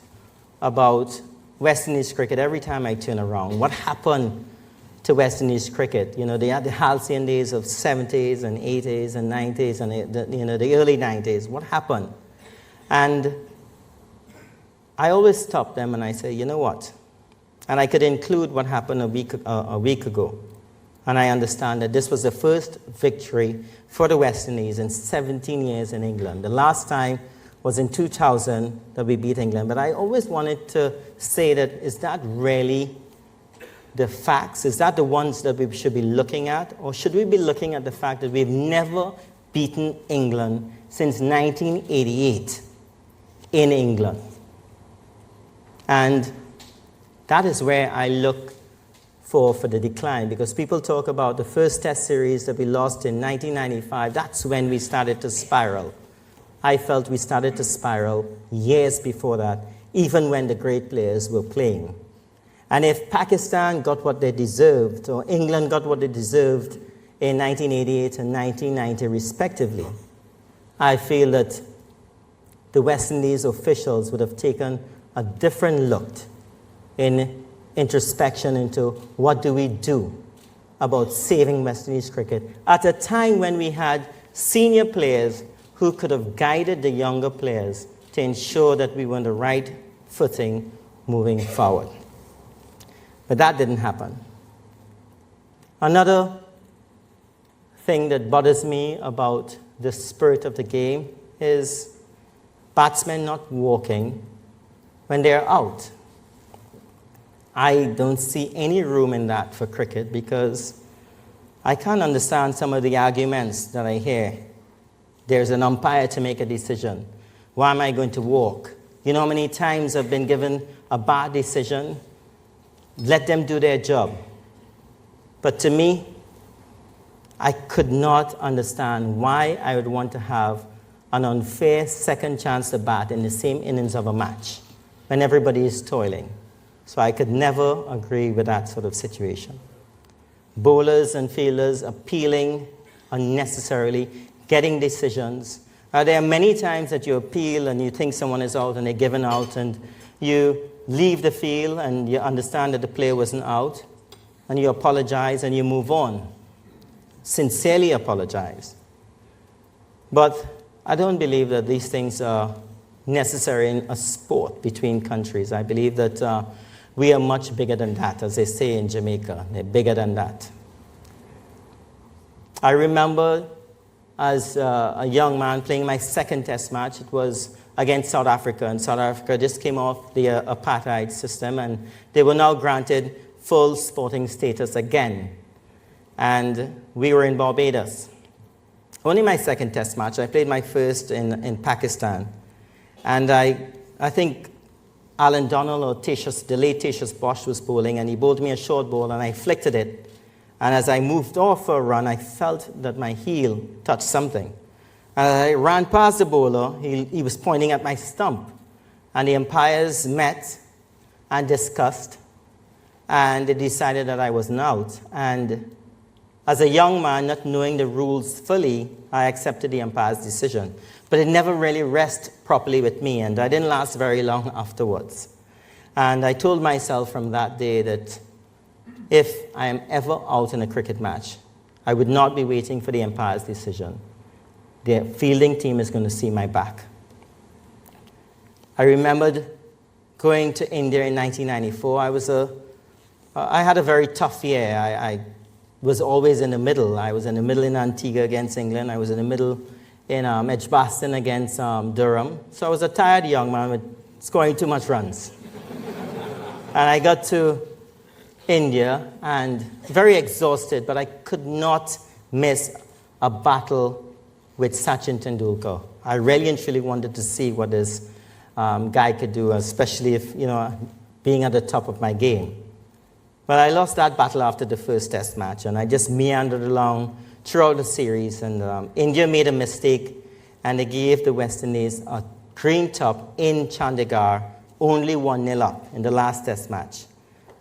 about West Indies cricket every time I turn around. What happened to West Indies cricket? They had the halcyon days of 70s and 80s and 90s and the early 90s. What happened? And I always stop them and I say, you know what? And I could include what happened a week ago. And I understand that this was the first victory for the West Indies in 17 years in England. The last time was in 2000 that we beat England. But I always wanted to say that, is that really the facts? Is that the ones that we should be looking at? Or should we be looking at the fact that we've never beaten England since 1988 in England? And that is where I look for the decline, because people talk about the first Test series that we lost in 1995. That's when we started to spiral. I felt we started to spiral years before that, even when the great players were playing. And if Pakistan got what they deserved, or England got what they deserved in 1988 and 1990 respectively, I feel that the West Indies officials would have taken a different look in introspection into what do we do about saving West Indies cricket at a time when we had senior players who could have guided the younger players to ensure that we were on the right footing moving forward. But that didn't happen. Another thing that bothers me about the spirit of the game is batsmen not walking when they're out. I don't see any room in that for cricket, because I can't understand some of the arguments that I hear. There's an umpire to make a decision. Why am I going to walk? You know how many times I've been given a bad decision? Let them do their job. But to me, I could not understand why I would want to have an unfair second chance to bat in the same innings of a match when everybody is toiling. So I could never agree with that sort of situation. Bowlers and fielders appealing unnecessarily, getting decisions. There are many times that you appeal and you think someone is out and they're given out, and you leave the field and you understand that the player wasn't out, and you apologize and you move on. Sincerely apologize. But I don't believe that these things are necessary in a sport between countries. I believe that we are much bigger than that, as they say in Jamaica. They're bigger than that. I remember as a young man playing my second Test match. It was against South Africa, and South Africa just came off the apartheid system, and they were now granted full sporting status again. And we were in Barbados. Only my second Test match. I played my first in Pakistan. And I think Alan Donald or the late Tatius Bosch was bowling, and he bowled me a short ball, and I flicked at it. And as I moved off for a run, I felt that my heel touched something. And as I ran past the bowler, he was pointing at my stump. And the umpires met and discussed, and they decided that I wasn't out. And as a young man, not knowing the rules fully, I accepted the umpire's decision. But it never really rested properly with me, and I didn't last very long afterwards. And I told myself from that day that if I am ever out in a cricket match, I would not be waiting for the umpire's decision. The fielding team is going to see my back. I remembered going to India in 1994. I had a very tough year. I was always in the middle. I was in the middle in Antigua against England. I was in the middle in Edgbaston against Durham. So I was a tired young man with scoring too much runs. And I got to India and very exhausted, but I could not miss a battle with Sachin Tendulkar. I really and truly wanted to see what this guy could do, especially if, being at the top of my game. But I lost that battle after the first Test match, and I just meandered along throughout the series, and India made a mistake, and they gave the West Indies a green top in Chandigarh, only 1-0 up in the last Test match.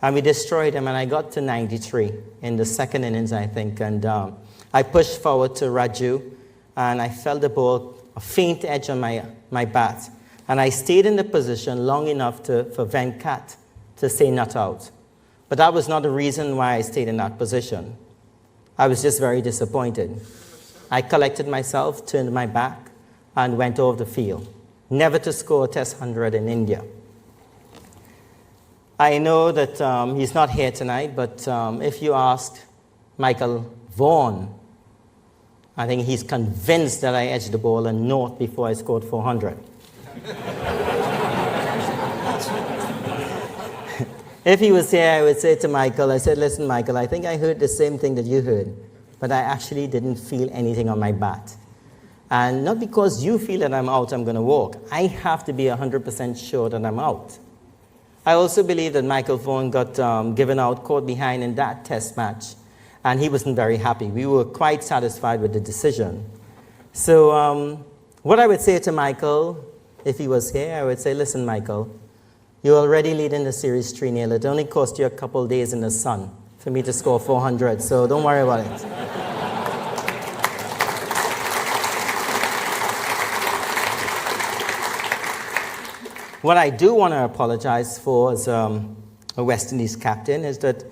And we destroyed them, and I got to 93 in the second innings, I think, and I pushed forward to Raju, and I felt the ball, a faint edge on my bat, and I stayed in the position long enough for Venkat to say not out. But that was not the reason why I stayed in that position. I was just very disappointed. I collected myself, turned my back, and went off the field. Never to score a Test 100 in India. I know that he's not here tonight, but if you ask Michael Vaughan, I think he's convinced that I edged the ball and north before I scored 400. If he was here, I would say to Michael, I said, listen, Michael, I think I heard the same thing that you heard, but I actually didn't feel anything on my bat. And not because you feel that I'm out, I'm going to walk. I have to be 100% sure that I'm out. I also believe that Michael Vaughan got given out caught behind in that test match, and he wasn't very happy. We were quite satisfied with the decision. So what I would say to Michael, if he was here, I would say, listen, Michael, you're already leading the series 3-0. It only cost you a couple of days in the sun for me to score 400, so don't worry about it. What I do want to apologize for as a West Indies captain is that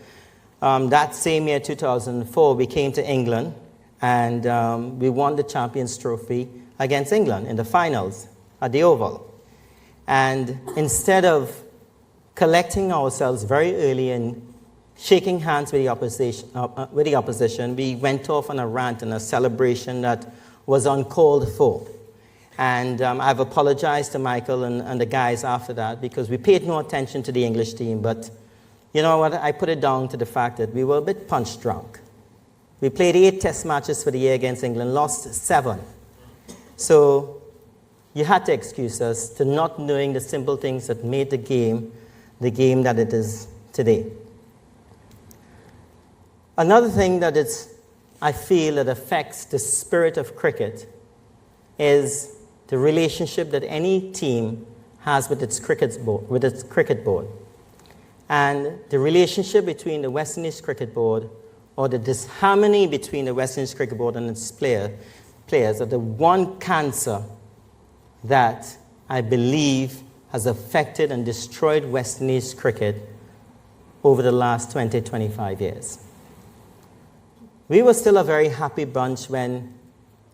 that same year, 2004, we came to England and we won the Champions Trophy against England in the finals at the Oval. And instead of collecting ourselves very early and shaking hands with the opposition, we went off on a rant and a celebration that was uncalled for. And I've apologized to Michael and the guys after that because we paid no attention to the English team. But you know what? I put it down to the fact that we were a bit punch drunk. We played 8 test matches for the year against England, lost 7. So you had to excuse us to not knowing the simple things that made the game that it is today. Another thing that I feel that affects the spirit of cricket is the relationship that any team has with its cricket board. And the relationship between the West Indies Cricket Board, or the disharmony between the West Indies Cricket Board and its players, are the one cancer that I believe has affected and destroyed West Indies cricket over the last 20, 25 years. We were still a very happy bunch when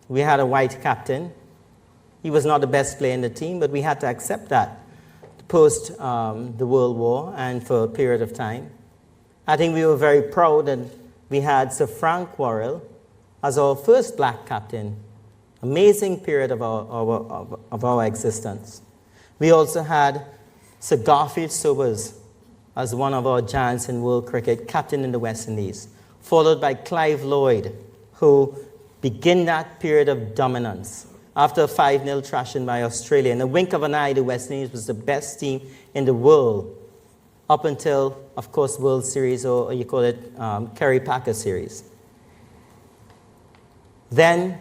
we had a white captain. He was not the best player in the team, but we had to accept that post the World War and for a period of time. I think we were very proud that we had Sir Frank Worrell as our first black captain. Amazing period of our existence. We also had Sir Garfield Sobers as one of our giants in world cricket, captain in the West Indies, followed by Clive Lloyd, who began that period of dominance. After a 5-0 thrashing by Australia, in the wink of an eye, the West Indies was the best team in the world, up until, of course, World Series, or you call it Kerry-Packer Series. Then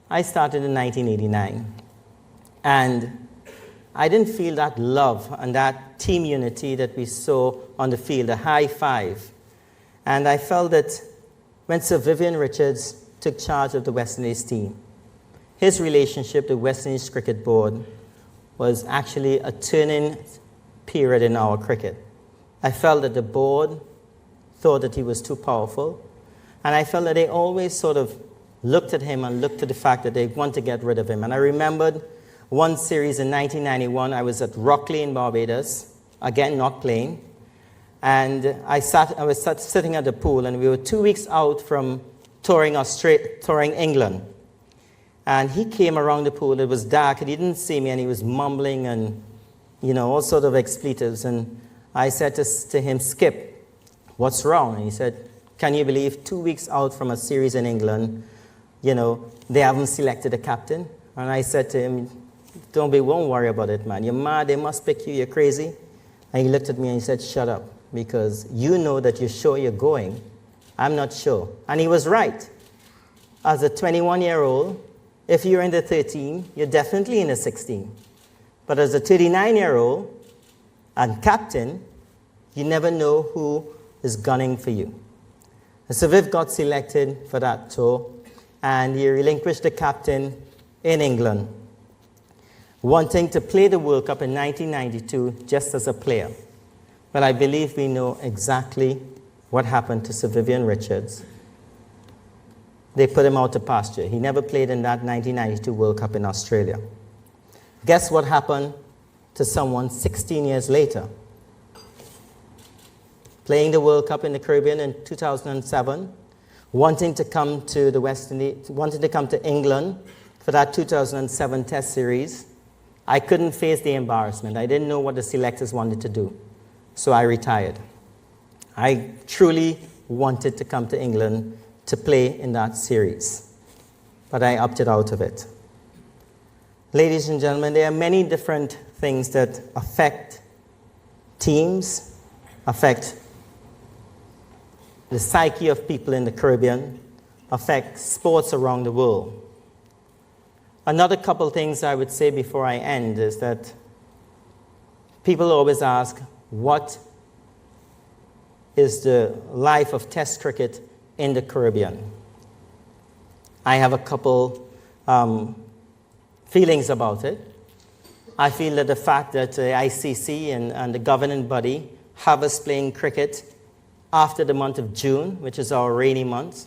I started in 1989, and I didn't feel that love and that team unity that we saw on the field, a high five. And I felt that when Sir Vivian Richards took charge of the West Indies team, his relationship with the West Indies Cricket Board was actually a turning period in our cricket. I felt that the board thought that he was too powerful, and I felt that they always sort of looked at him and looked at the fact that they want to get rid of him. And I remembered one series in 1991, I was at Rockley in Barbados, again not playing, and I was sitting at the pool, and we were 2 weeks out from touring England. And he came around the pool, it was dark, and he didn't see me, and he was mumbling and, all sort of expletives. And I said to him, Skip, what's wrong? And he said, can you believe 2 weeks out from a series in England, they haven't selected a captain? And I said to him, won't worry about it, man. You're mad, they must pick you, you're crazy. And he looked at me and he said, shut up, because you know that you're sure you're going. I'm not sure. And he was right. As a 21-year-old, if you're in the 13, you're definitely in the 16. But as a 39-year-old and captain, you never know who is gunning for you. And so Viv got selected for that tour, and he relinquished the captain in England, wanting to play the World Cup in 1992 just as a player. But I believe we know exactly what happened to Sir Vivian Richards. They put him out to pasture. He never played in that 1992 World Cup in Australia. Guess what happened to someone 16 years later? Playing the World Cup in the Caribbean in 2007, wanting to come to the West Indies, wanting to come to England for that 2007 Test series. I couldn't face the embarrassment. I didn't know what the selectors wanted to do, so I retired. I truly wanted to come to England to play in that series, but I opted out of it. Ladies and gentlemen, there are many different things that affect teams, affect the psyche of people in the Caribbean, affect sports around the world. Another couple things I would say before I end is that people always ask, what is the life of Test cricket in the Caribbean? I have a couple feelings about it. I feel that the fact that the ICC and the governing body have us playing cricket after the month of June, which is our rainy month,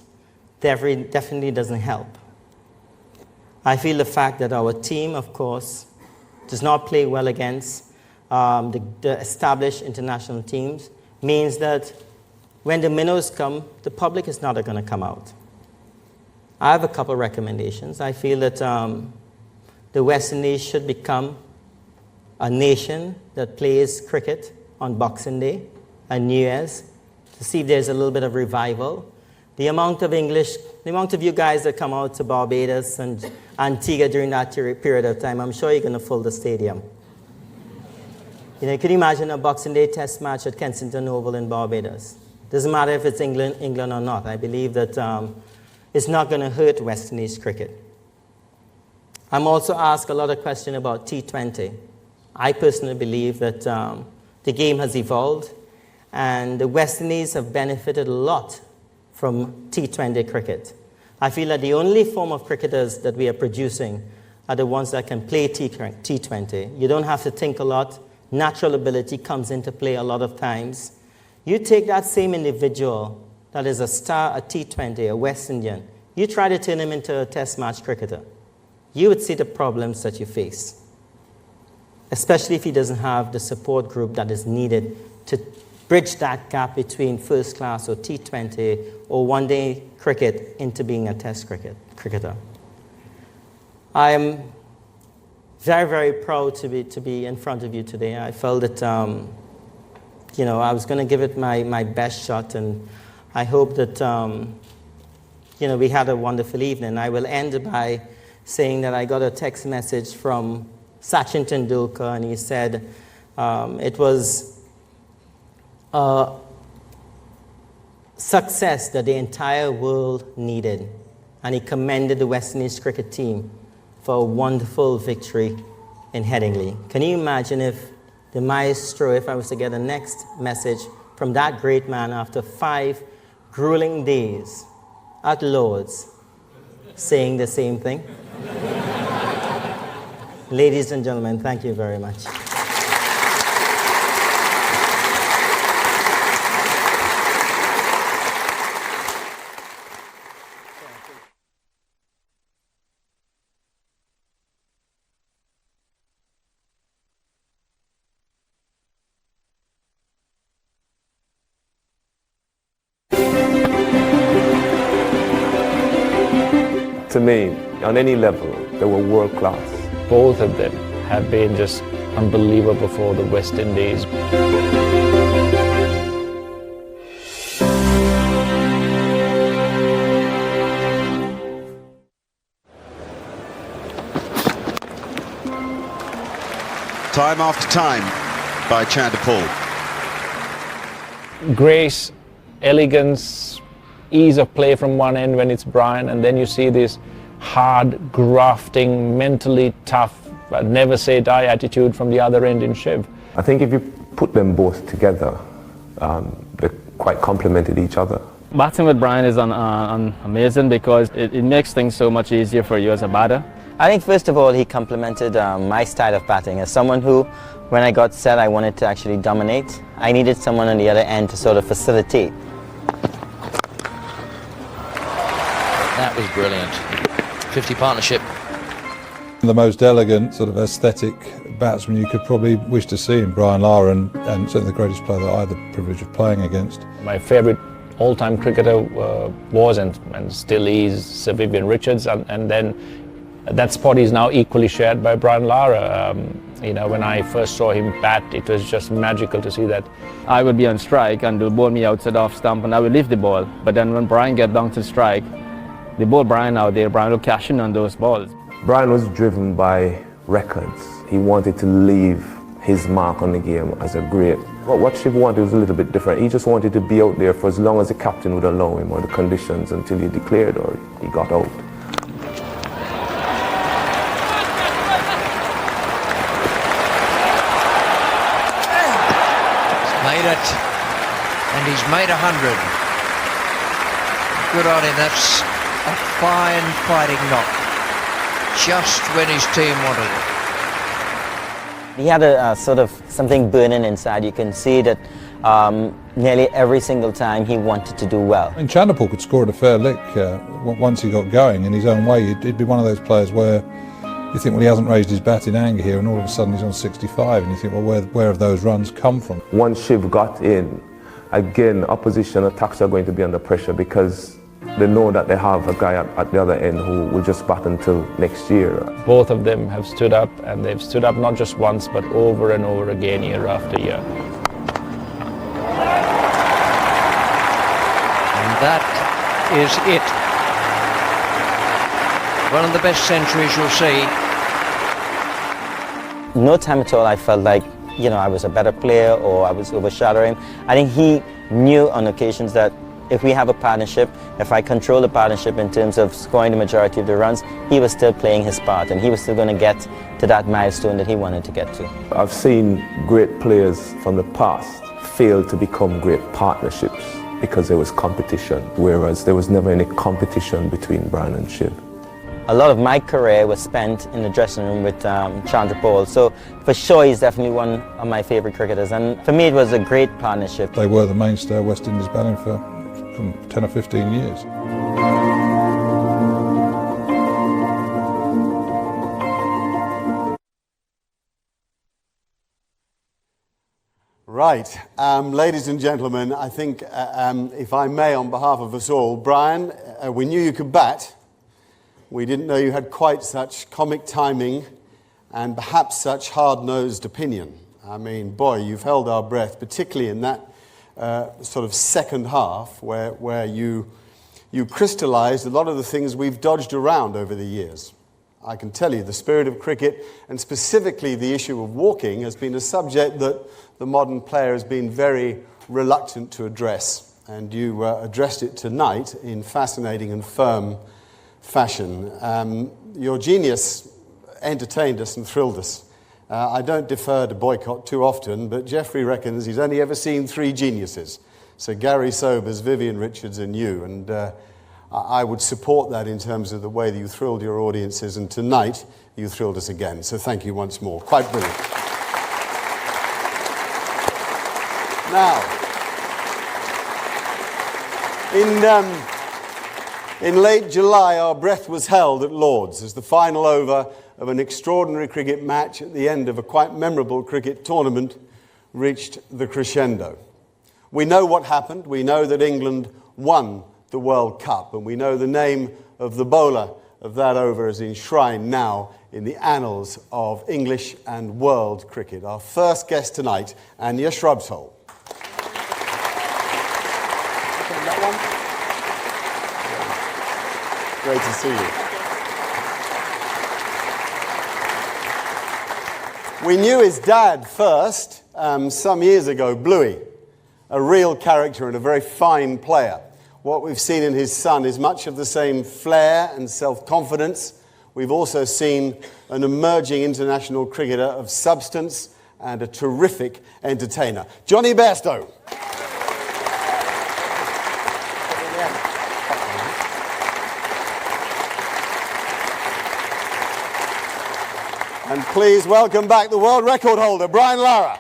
definitely doesn't help. I feel the fact that our team, of course, does not play well against the established international teams, means that when the minnows come, the public is not going to come out. I have a couple of recommendations. I feel that the West Indies should become a nation that plays cricket on Boxing Day and New Year's to see if there's a little bit of revival. The amount of you guys that come out to Barbados and Antigua during that period of time, I'm sure you're going to fill the stadium. You know, can you imagine a Boxing Day test match at Kensington Oval in Barbados? Doesn't matter if it's England or not. I believe that it's not going to hurt West Indies cricket. I'm also asked a lot of questions about T20. I personally believe that the game has evolved, and the West Indies have benefited a lot from T20 cricket. I feel that the only form of cricketers that we are producing are the ones that can play T20. You don't have to think a lot. Natural ability comes into play a lot of times. You take that same individual that is a star at T20, a West Indian, you try to turn him into a test match cricketer. You would see the problems that you face, especially if he doesn't have the support group that is needed to bridge that gap between first class or T20 or one-day cricket into being a test cricketer. I am very, very proud to be in front of you today. I felt that I was going to give it my best shot, and I hope that we had a wonderful evening. I will end by saying that I got a text message from Sachin Tendulkar, and he said it was a success that the entire world needed, and he commended the West Indies cricket team for a wonderful victory in Headingley. Can you imagine if the maestro, if I was to get a next message from that great man after 5 grueling days at Lord's, saying the same thing? Ladies and gentlemen, thank you very much. To me, on any level, they were world class. Both of them have been just unbelievable for the West Indies. Time after time by Chandler Paul. Grace, elegance, ease of play from one end when it's Brian, and then you see this hard, grafting, mentally tough, but never say die attitude from the other end in Shiv. I think if you put them both together, they quite complemented each other. Batting with Brian is amazing because it makes things so much easier for you as a batter. I think first of all he complemented my style of batting. As someone who, when I got set, I wanted to actually dominate. I needed someone on the other end to sort of facilitate. That was brilliant. 50 partnership. The most elegant, sort of aesthetic batsman you could probably wish to see in Brian Lara, and certainly the greatest player that I had the privilege of playing against. My favourite all-time cricketer was and still is Sir Vivian Richards, and then that spot is now equally shared by Brian Lara. When I first saw him bat, it was just magical to see that. I would be on strike and they'll bowl me outside off stump and I would leave the ball. But then when Brian get down to strike, they bowl Brian out there, Brian will cash in on those balls. Brian was driven by records. He wanted to leave his mark on the game as a great But what Shiv wanted was a little bit different. He just wanted to be out there for as long as the captain would allow him or the conditions until he declared or he got out. He's made it, and he's made 100. Good on him, that's a fine fighting knock. Just when his team wanted it. He had a sort of something burning inside. You can see that nearly every single time he wanted to do well. I mean, Chanderpaul could score at a fair lick once he got going in his own way. He'd be one of those players where you think, well, he hasn't raised his bat in anger here, and all of a sudden he's on 65, and you think, well, where have those runs come from? Once Shiv got in, again, opposition attacks are going to be under pressure because they know that they have a guy at the other end who will just bat until next year. Both of them have stood up, and they've stood up not just once but over and over again, year after year. And that is it. One of the best centuries you'll see. No time at all I felt like, you know, I was a better player or I was overshadowing. I think he knew on occasions that if we have a partnership, if I control the partnership in terms of scoring the majority of the runs, he was still playing his part and he was still going to get to that milestone that he wanted to get to. I've seen great players from the past fail to become great partnerships because there was competition, whereas there was never any competition between Brian and Shiv. A lot of my career was spent in the dressing room with Chanderpaul, so for sure he's definitely one of my favourite cricketers, and for me it was a great partnership. They were the mainstay of West Indies batting for 10 or 15 years. Right, ladies and gentlemen, I think, if I may, on behalf of us all, Brian, we knew you could bat. We didn't know you had quite such comic timing and perhaps such hard-nosed opinion. I mean, boy, you've held our breath, particularly in that sort of second half where you crystallised a lot of the things we've dodged around over the years. I can tell you the spirit of cricket, and specifically the issue of walking, has been a subject that the modern player has been very reluctant to address, and you addressed it tonight in fascinating and firm fashion. Your genius entertained us and thrilled us. I don't defer to boycott too often, but Geoffrey reckons he's only ever seen 3 geniuses. So Gary Sobers, Vivian Richards and you. And I would support that in terms of the way that you thrilled your audiences. And tonight, you thrilled us again. So thank you once more. Quite brilliant. Now, in late July, our breath was held at Lord's as the final over of an extraordinary cricket match at the end of a quite memorable cricket tournament reached the crescendo. We know what happened. We know that England won the World Cup, and we know the name of the bowler of that over is enshrined now in the annals of English and world cricket. Our first guest tonight, Anya Shrubsole. Great to see you. We knew his dad first some years ago, Bluey, a real character and a very fine player. What we've seen in his son is much of the same flair and self-confidence. We've also seen an emerging international cricketer of substance and a terrific entertainer. Jonny Bairstow. And please welcome back the world record holder, Brian Lara.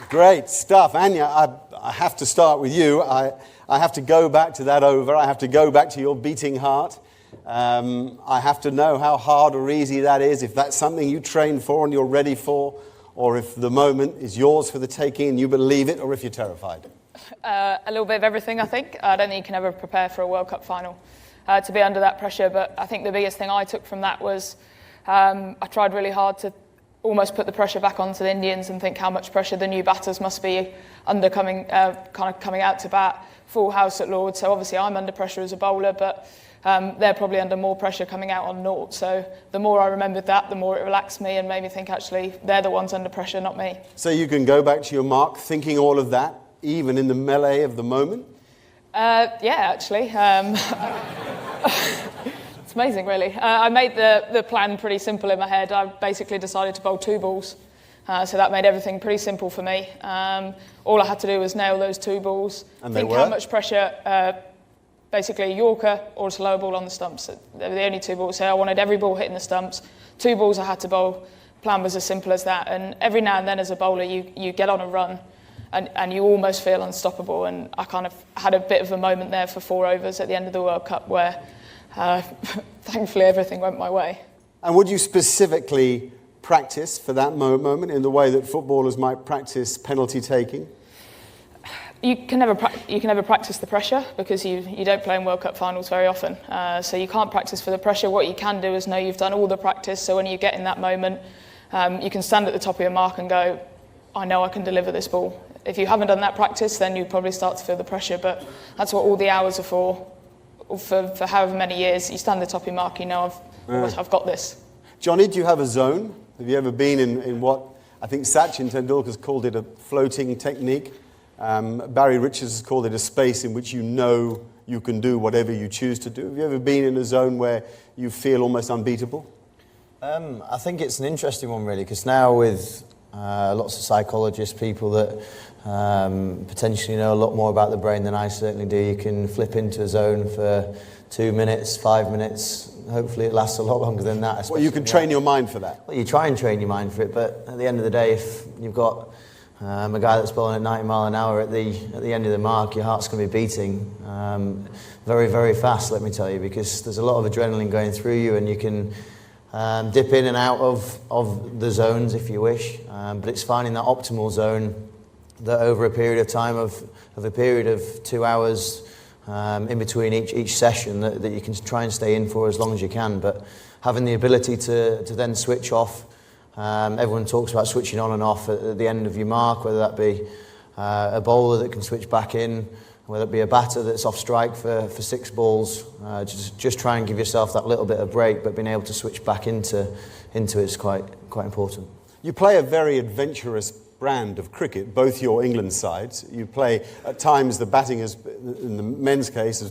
Great stuff. Anya, I have to start with you. I have to go back to that over. I have to go back to your beating heart. I have to know how hard or easy that is, if that's something you train for and you're ready for, or if the moment is yours for the taking and you believe it, or if you're terrified. A little bit of everything, I think. I don't think you can ever prepare for a World Cup final to be under that pressure, but I think the biggest thing I took from that was I tried really hard to almost put the pressure back onto the Indians and think how much pressure the new batters must be under coming out to bat, full house at Lord's. So obviously I'm under pressure as a bowler, but they're probably under more pressure coming out on naught. So the more I remembered that, the more it relaxed me and made me think, actually, they're the ones under pressure, not me. So you can go back to your mark thinking all of that, even in the melee of the moment? Yeah, actually. It's amazing, really. I made the plan pretty simple in my head. I basically decided to bowl 2 balls. So that made everything pretty simple for me. All I had to do was nail those 2 balls. And think how much pressure, basically a Yorker or a slow ball on the stumps. They were the only 2 balls. So I wanted every ball hitting the stumps. 2 balls I had to bowl. Plan was as simple as that. And every now and then as a bowler, you get on a run and you almost feel unstoppable. And I kind of had a bit of a moment there for 4 overs at the end of the World Cup where thankfully everything went my way. And would you specifically practice for that moment in the way that footballers might practice penalty taking? You can never practice the pressure because you don't play in World Cup finals very often. So you can't practice for the pressure. What you can do is know you've done all the practice, so when you get in that moment, you can stand at the top of your mark and go, I know I can deliver this ball. If you haven't done that practice, then you probably start to feel the pressure, but that's what all the hours are for however many years. You stand at the top of your mark, you know I've got this. Jonny, do you have a zone? Have you ever been in what I think Sachin Tendulkar's called it a floating technique? Barry Richards has called it a space in which you know you can do whatever you choose to do. Have you ever been in a zone where you feel almost unbeatable? I think it's an interesting one, really, because now with lots of psychologists, people that potentially know a lot more about the brain than I certainly do, you can flip into a zone for 2 minutes, 5 minutes. Hopefully it lasts a lot longer than that. Well, you can train your mind for that. Well, you try and train your mind for it, but at the end of the day, if you've got a guy that's bowling at 90 mile an hour at the end of the mark, your heart's going to be beating very, very fast, let me tell you, because there's a lot of adrenaline going through you, and you can dip in and out of the zones if you wish, but it's finding that optimal zone that over a period of time of a period of 2 hours in between each session that you can try and stay in for as long as you can, but having the ability to then switch off. Everyone talks about switching on and off at the end of your mark, whether that be a bowler that can switch back in, whether it be a batter that's off strike for 6 balls. Just try and give yourself that little bit of break, but being able to switch back into it is quite important. You play a very adventurous brand of cricket, both your England sides. You play, at times the batting has, in the men's case,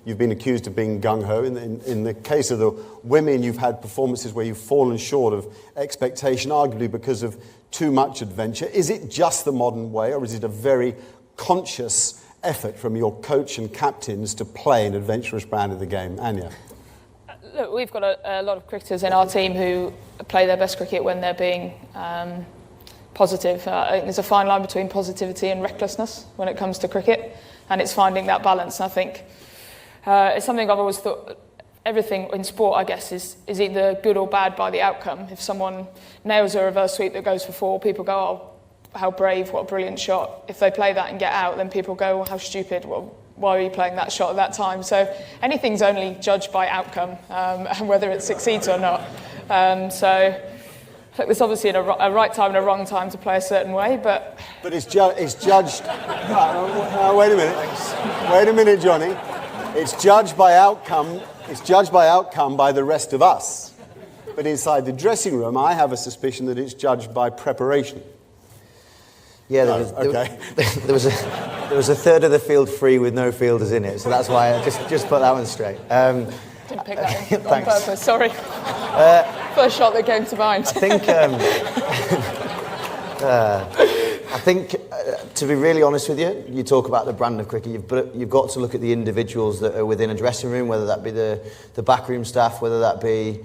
you've been accused of being gung-ho. In the case of the women, you've had performances where you've fallen short of expectation, arguably because of too much adventure. Is it just the modern way, or is it a very conscious effort from your coach and captains to play an adventurous brand of the game? Anya? Look, we've got a lot of cricketers in our team who play their best cricket when they're being positive. I think there's a fine line between positivity and recklessness when it comes to cricket, and it's finding that balance. And I think it's something I've always thought. Everything in sport, I guess, is either good or bad by the outcome. If someone nails a reverse sweep that goes for 4, people go, "Oh, how brave! What a brilliant shot!" If they play that and get out, then people go, "Well, how stupid! Well, why are you playing that shot at that time?" So anything's only judged by outcome and whether it succeeds or not. Look, there's obviously a right time and a wrong time to play a certain way, but it's judged. Wait a minute, Jonny. It's judged by outcome. It's judged by outcome by the rest of us. But inside the dressing room, I have a suspicion that it's judged by preparation. Yeah, there was a third of the field free with no fielders in it, so that's why I just put that one straight. Didn't pick that in on purpose, sorry. First shot that came to mind. I think, to be really honest with you, you talk about the brand of cricket, you've got to look at the individuals that are within a dressing room, whether that be the backroom staff, whether that be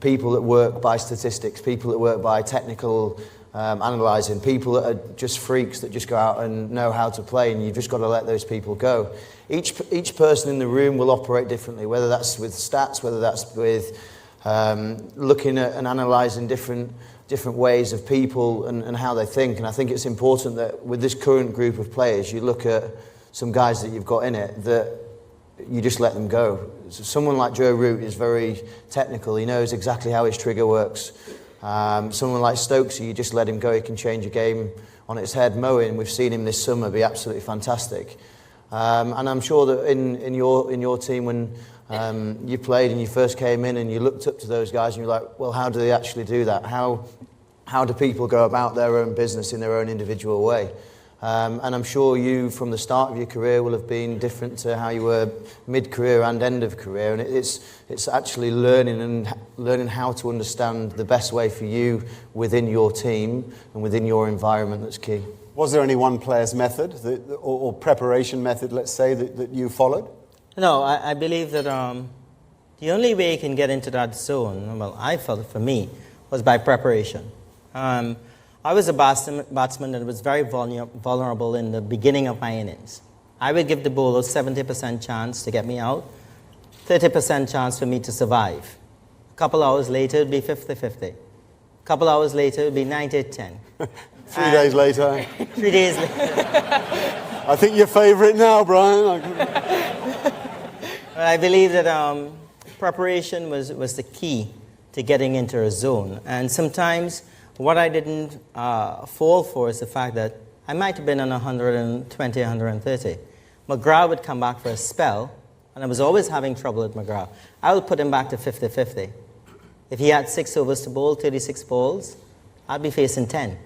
people that work by statistics, people that work by technical analysing, people that are just freaks that just go out and know how to play, and you've just got to let those people go. Each person in the room will operate differently, whether that's with stats, whether that's with looking at and analysing different ways of people and how they think. And I think it's important that with this current group of players, you look at some guys that you've got in it that you just let them go. So someone like Joe Root is very technical. He knows exactly how his trigger works. Someone like Stokes, you just let him go. He can change a game on its head. Moeen, we've seen him this summer be absolutely fantastic. And I'm sure that in your team, when you played and you first came in and you looked up to those guys and you're like, well, how do they actually do that? How do people go about their own business in their own individual way? And I'm sure you, from the start of your career, will have been different to how you were mid-career and end of career. And it's actually learning how to understand the best way for you within your team and within your environment that's key. Was there any one player's method or preparation method, let's say, that you followed? No, I believe that the only way you can get into that zone, well, I felt for me, was by preparation. I was a batsman that was very vulnerable in the beginning of my innings. I would give the bowler 70% chance to get me out, 30% chance for me to survive. A couple hours later, it would be 50-50. A couple hours later, it would be 90-10. 3 days later. 3 days later. I think your favourite now, Brian. I believe that preparation was the key to getting into a zone. And sometimes what I didn't fall for is the fact that I might have been on 120, 130. McGrath would come back for a spell, and I was always having trouble with McGrath. I would put him back to 50-50. If he had 6 overs to bowl, 36 balls, I'd be facing 10.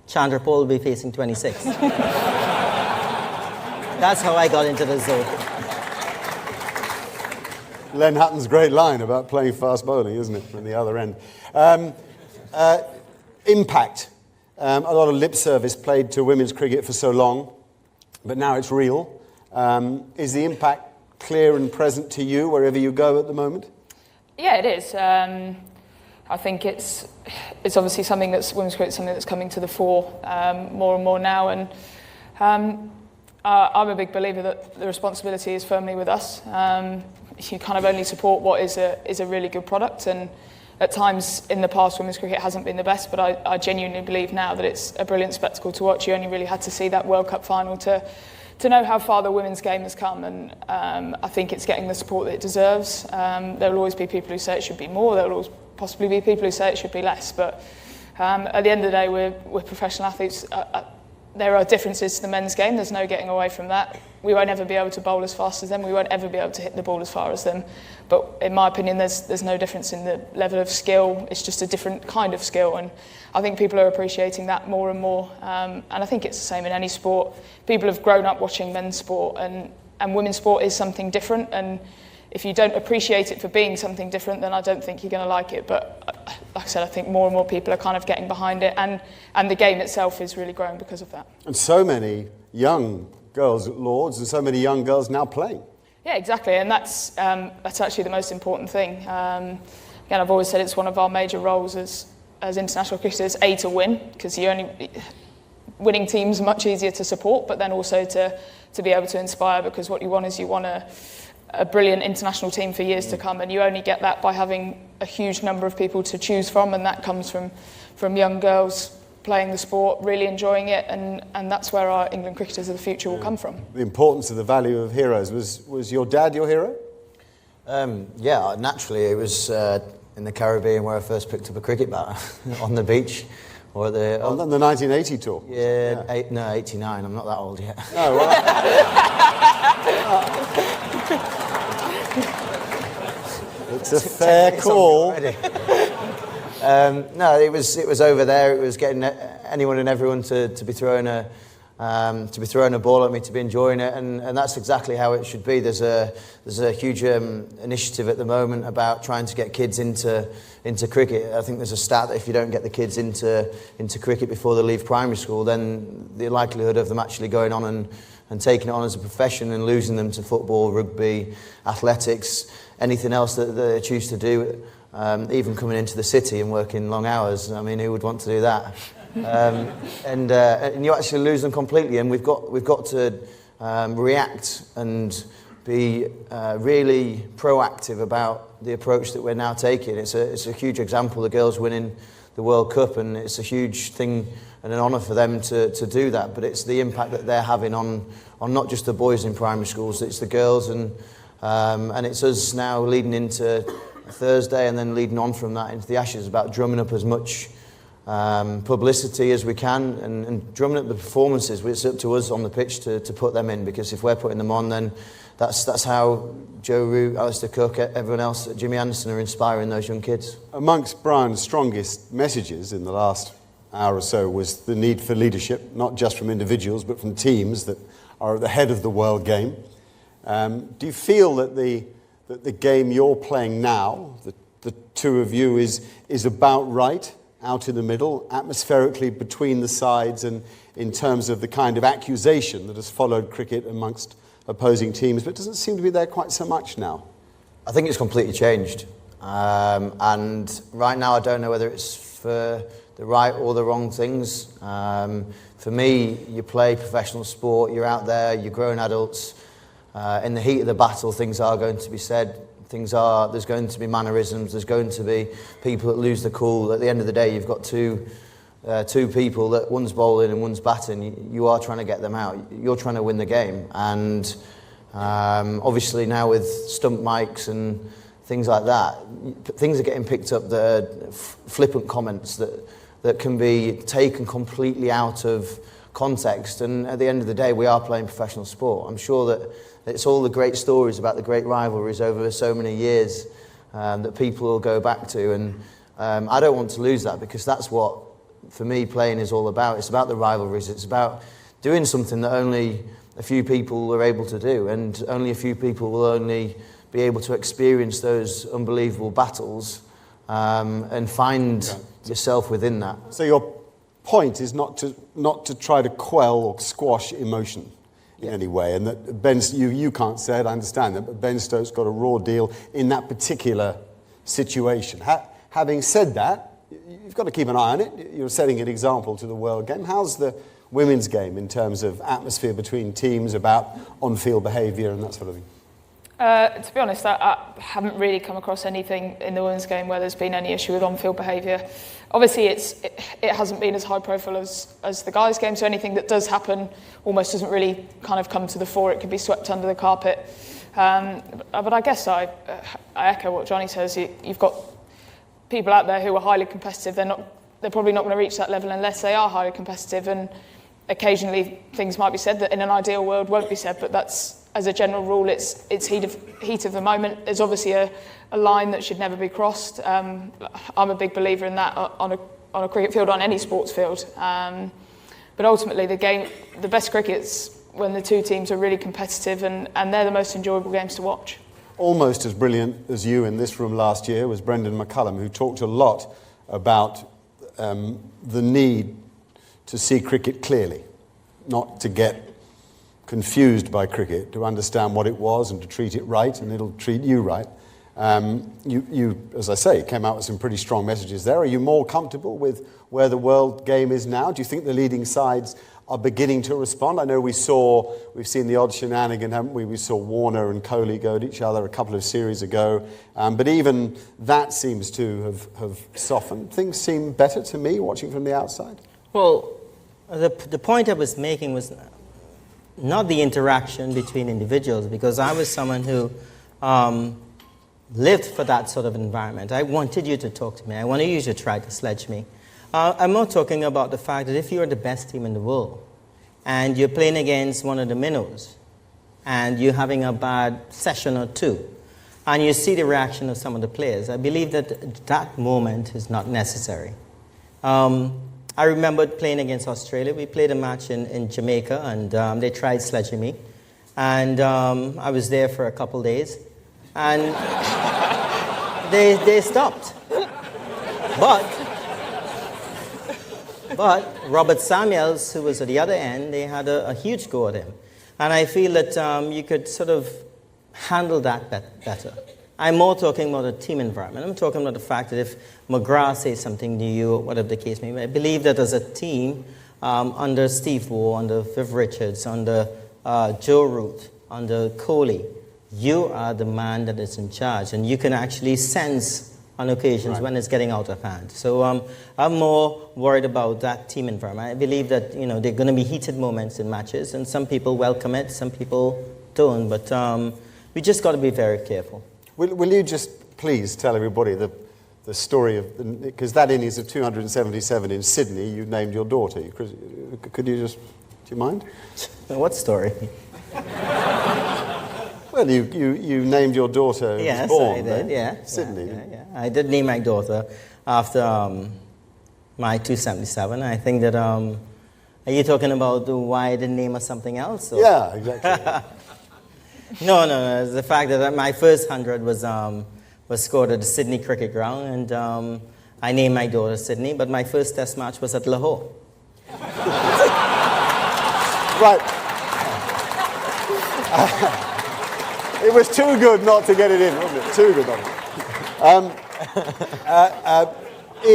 Chandrapal would be facing 26. That's how I got into the zone. Len Hutton's great line about playing fast bowling, isn't it, from the other end? Impact. A lot of lip service played to women's cricket for so long, but now it's real. Is the impact clear and present to you wherever you go at the moment? Yeah, it is. I think it's obviously something that's women's cricket, something that's coming to the fore more and more now, and I'm a big believer that the responsibility is firmly with us. You kind of only support what is a really good product, and at times in the past women's cricket hasn't been the best, but I genuinely believe now that it's a brilliant spectacle to watch. You only really had to see that World Cup final to know how far the women's game has come, and I think it's getting the support that it deserves. There will always be people who say it should be more, there will always possibly be people who say it should be less, but at the end of the day we're professional athletes. There are differences to the men's game, there's no getting away from that. We won't ever be able to bowl as fast as them, we won't ever be able to hit the ball as far as them, but in my opinion there's no difference in the level of skill, it's just a different kind of skill, and I think people are appreciating that more and more, and I think it's the same in any sport. People have grown up watching men's sport, and women's sport is something different, and if you don't appreciate it for being something different, then I don't think you're going to like it. But like I said, I think more and more people are kind of getting behind it, and the game itself is really growing because of that. And so many young girls at Lords, and so many young girls now playing. Yeah, exactly, and that's actually the most important thing. Again, I've always said it's one of our major roles as international cricketers, to win, because winning teams are much easier to support, but then also to be able to inspire, because what you want is a brilliant international team for years to come, and you only get that by having a huge number of people to choose from, and that comes from young girls playing the sport, really enjoying it, and that's where our England cricketers of the future will come from. The importance of the value of heroes. Was your dad your hero? Yeah, naturally it was in the Caribbean where I first picked up a cricket bat on the beach. Or on the 1980 tour? Yeah, 89. I'm not that old yet. No, well, it's a fair call. No, it was over there. It was getting anyone and everyone to be throwing a ball at me, to be enjoying it, and that's exactly how it should be. There's a huge initiative at the moment about trying to get kids into cricket. I think there's a stat that if you don't get the kids into cricket before they leave primary school, then the likelihood of them actually going on and taking it on as a profession and losing them to football, rugby, athletics, anything else that they choose to do, even coming into the city and working long hours. I mean, who would want to do that? And you actually lose them completely, and we've got to react and be really proactive about the approach that we're now taking. It's a huge example, the girls winning the World Cup, and it's a huge thing and an honour for them to do that, but it's the impact that they're having on not just the boys in primary schools, it's the girls, and it's us now leading into Thursday and then leading on from that into the Ashes, about drumming up as much publicity as we can and drumming up the performances. It's up to us on the pitch to put them in, because if we're putting them on, then that's how Joe Root, Alistair Cook, everyone else, Jimmy Anderson are inspiring those young kids. Amongst Brian's strongest messages in the last hour or so was the need for leadership, not just from individuals but from teams that are at the head of the world game. Do you feel that the game you're playing now, the two of you, is about right, out in the middle, atmospherically between the sides, and in terms of the kind of accusation that has followed cricket amongst opposing teams, but doesn't seem to be there quite so much now? I think it's completely changed. And right now I don't know whether it's for the right or the wrong things. For me, you play professional sport, you're out there, you're grown adults. In the heat of the battle, things are going to be said. There's going to be mannerisms, there's going to be people that lose the cool. At the end of the day, you've got two people that one's bowling and one's batting. You are trying to get them out. You're trying to win the game. And obviously now with stump mics and things like that, things are getting picked up that are flippant comments that can be taken completely out of context. And at the end of the day, we are playing professional sport. I'm sure that it's all the great stories about the great rivalries over so many years that people will go back to. And I don't want to lose that, because that's what, for me, playing is all about. It's about the rivalries. It's about doing something that only a few people are able to do, and only a few people will only be able to experience those unbelievable battles and find yourself within that. So your point is not to try to quell or squash emotion in any way, and that you can't say it, I understand that, but Bairstow's got a raw deal in that particular situation. Having said that, you've got to keep an eye on it. You're setting an example to the world game. How's the women's game in terms of atmosphere between teams, about on-field behaviour and that sort of thing? To be honest, I haven't really come across anything in the women's game where there's been any issue with on-field behaviour. Obviously, it hasn't been as high profile as the guys' game, so anything that does happen almost doesn't really kind of come to the fore. It can be swept under the carpet. But I guess I echo what Jonny says. You've got people out there who are highly competitive. They're probably not going to reach that level unless they are highly competitive, and occasionally things might be said that in an ideal world won't be said, but that's, as a general rule, it's heat of the moment. There's obviously a line that should never be crossed. I'm a big believer in that on a cricket field, on any sports field. But ultimately, the best cricket's when the two teams are really competitive, and they're the most enjoyable games to watch. Almost as brilliant as you in this room last year was Brendan McCullum, who talked a lot about the need to see cricket clearly, not to get confused by cricket, to understand what it was and to treat it right, and it'll treat you right. You, as I say, came out with some pretty strong messages there. Are you more comfortable with where the world game is now? Do you think the leading sides are beginning to respond? I know we've seen the odd shenanigan, haven't we? We saw Warner and Kohli go at each other a couple of series ago, but even that seems to have softened. Things seem better to me watching from the outside. Well, the point I was making was not the interaction between individuals, because I was someone who lived for that sort of environment. I wanted you to talk to me. I wanted you to try to sledge me. I'm not talking about the fact that if you're the best team in the world and you're playing against one of the minnows and you're having a bad session or two and you see the reaction of some of the players, I believe that that moment is not necessary. I remember playing against Australia. We played a match in Jamaica, and they tried sledging me. And I was there for a couple days. And they stopped. But Robert Samuels, who was at the other end, they had a huge go at him. And I feel that you could sort of handle that better. I'm more talking about a team environment. I'm talking about the fact that if McGrath says something to you, or whatever the case may be, I believe that as a team, under Steve Waugh, under Viv Richards, under Joe Root, under Kohli, you are the man that is in charge, and you can actually sense on occasions when it's getting out of hand. So I'm more worried about that team environment. I believe that there are going to be heated moments in matches, and some people welcome it, some people don't, but we just got to be very careful. Will you just please tell everybody the the story of, because that innings of 277 in Sydney, you named your daughter. Could you just, do you mind? What story? Well, you named your daughter. Yes, born, I did. Yeah, Sydney. Yeah. I did name my daughter after my 277. I think that. Are you talking about why I didn't name her something else? Or? Yeah, exactly. No. It's the fact that my first 100 was scored at the Sydney Cricket Ground, and I named my daughter Sydney. But my first Test match was at Lahore. Right. It was too good not to get it in, wasn't it? Too good not to.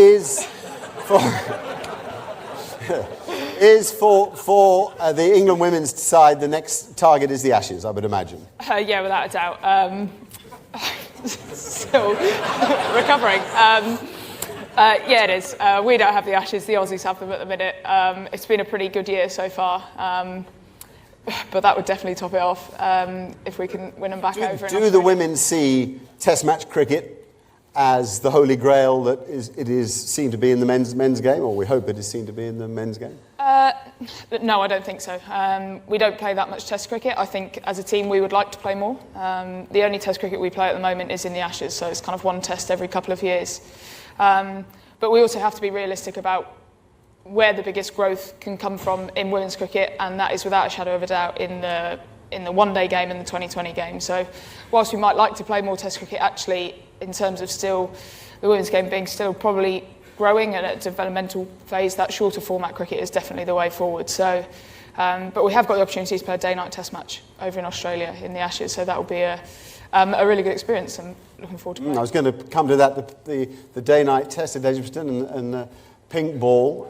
Is for the England women's side, the next target is the Ashes, I would imagine. Yeah, without a doubt. Still recovering. Yeah, it is. We don't have the Ashes, the Aussies have them at the minute. It's been a pretty good year so far. But that would definitely top it off if we can win them back over. Do the women see Test match cricket as the holy grail that it is seen to be in the men's game, or we hope it is seen to be in the men's game? No, I don't think so. We don't play that much Test cricket. I think as a team we would like to play more. The only Test cricket we play at the moment is in the Ashes, so it's kind of one Test every couple of years. But we also have to be realistic about where the biggest growth can come from in women's cricket, and that is without a shadow of a doubt in the one-day game and the 2020 game. So whilst we might like to play more Test cricket, actually in terms of still the women's game being still probably growing and at a developmental phase, that shorter format cricket is definitely the way forward. So, but we have got the opportunity to play a day-night Test match over in Australia in the Ashes, so that will be a really good experience. I'm looking forward to playing. I was going to come to that. The day-night Test at Edgbaston and the pink ball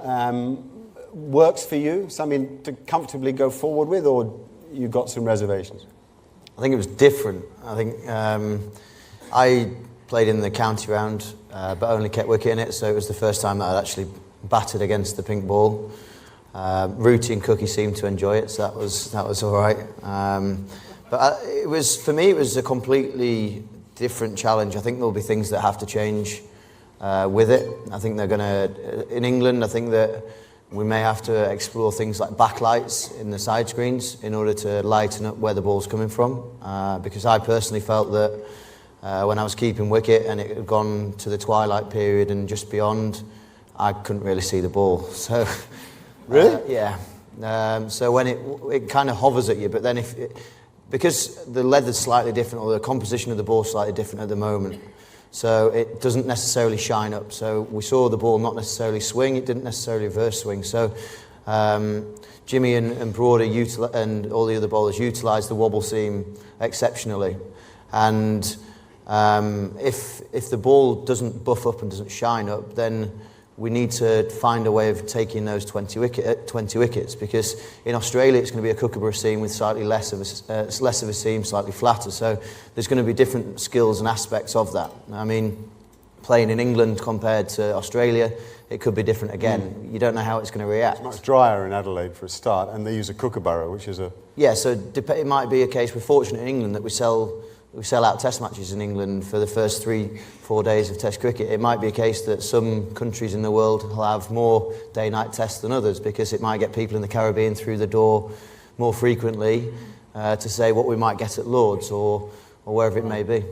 works for you, something to comfortably go forward with, or you got some reservations? I think it was different. I think I played in the county round, but only kept wicket in it, so it was the first time that I'd actually batted against the pink ball. Rooty and Cookie seemed to enjoy it, so that was all right. But it was, for me, it was a completely different challenge. I think there'll be things that have to change with it. I think they're going to, in England, I think that we may have to explore things like backlights in the side screens in order to lighten up where the ball's coming from. Because I personally felt that when I was keeping wicket and it had gone to the twilight period and just beyond, I couldn't really see the ball. So, really? Yeah. So when it kind of hovers at you, but then because the leather's slightly different, or the composition of the ball slightly different at the moment, so it doesn't necessarily shine up. So we saw the ball not necessarily swing, it didn't necessarily reverse swing. So Jimmy and Broader and all the other bowlers utilised the wobble seam exceptionally. And if the ball doesn't buff up and doesn't shine up, then we need to find a way of taking those 20 wickets, because in Australia it's going to be a Kookaburra seam with slightly less of a seam, slightly flatter. So there's going to be different skills and aspects of that. I mean, playing in England compared to Australia, it could be different again. You don't know how it's going to react. It's much drier in Adelaide for a start, and they use a Kookaburra, which is a... Yeah, so it might be a case, we're fortunate in England that we sell out Test matches in England for the first 3-4 days of Test cricket. It might be a case that some countries in the world will have more day-night Tests than others, because it might get people in the Caribbean through the door more frequently to say what we might get at Lord's or wherever it may be.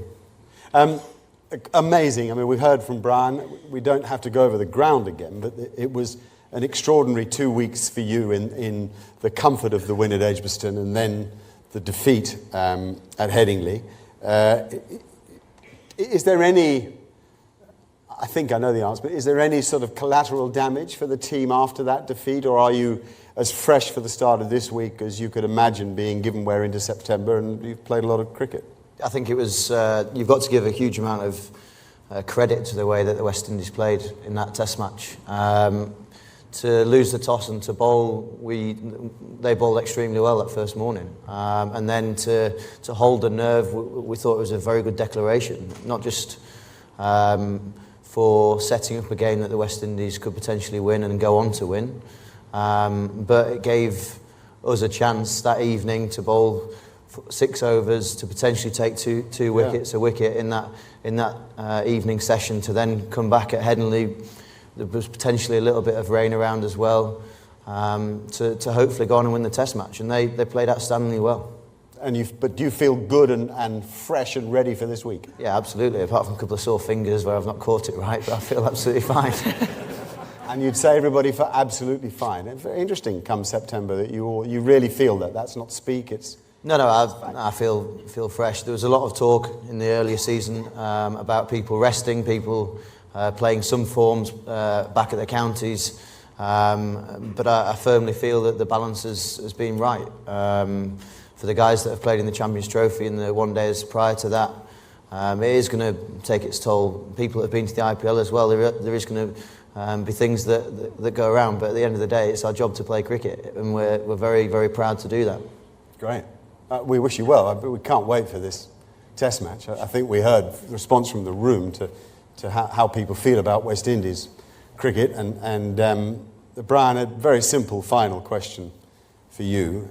Amazing. I mean, we've heard from Brian. We don't have to go over the ground again, but it was an extraordinary 2 weeks for you in the comfort of the win at Edgbaston and then the defeat at Headingley. Is there any, I think I know the answer, but is there any sort of collateral damage for the team after that defeat, or are you as fresh for the start of this week as you could imagine being, given we're into September and you've played a lot of cricket? I think it was, you've got to give a huge amount of credit to the way that the West Indies played in that Test match. To lose the toss and to bowl, they bowled extremely well that first morning. And then to hold the nerve, we thought it was a very good declaration, not just for setting up a game that the West Indies could potentially win and go on to win, but it gave us a chance that evening to bowl 6 overs to potentially take two wickets, a wicket in that evening session, to then come back at Headingley. There was potentially a little bit of rain around as well, to hopefully go on and win the Test match, and they played outstandingly well. But do you feel good and fresh and ready for this week? Yeah, absolutely. Apart from a couple of sore fingers where I've not caught it right, but I feel absolutely fine. And you'd say everybody for absolutely fine. It's very interesting come September that you really feel that. That's not speak, it's... No, I feel fresh. There was a lot of talk in the earlier season about people resting, people playing some forms back at the counties. But I firmly feel that the balance has been right. For the guys that have played in the Champions Trophy in the 1 days prior to that, it is going to take its toll. People that have been to the IPL as well, there is going to be things that go around, but at the end of the day, it's our job to play cricket, and we're very, very proud to do that. Great. We wish you well. We can't wait for this Test match. I think we heard the response from the room to how people feel about West Indies cricket, and Brian, a very simple final question for you.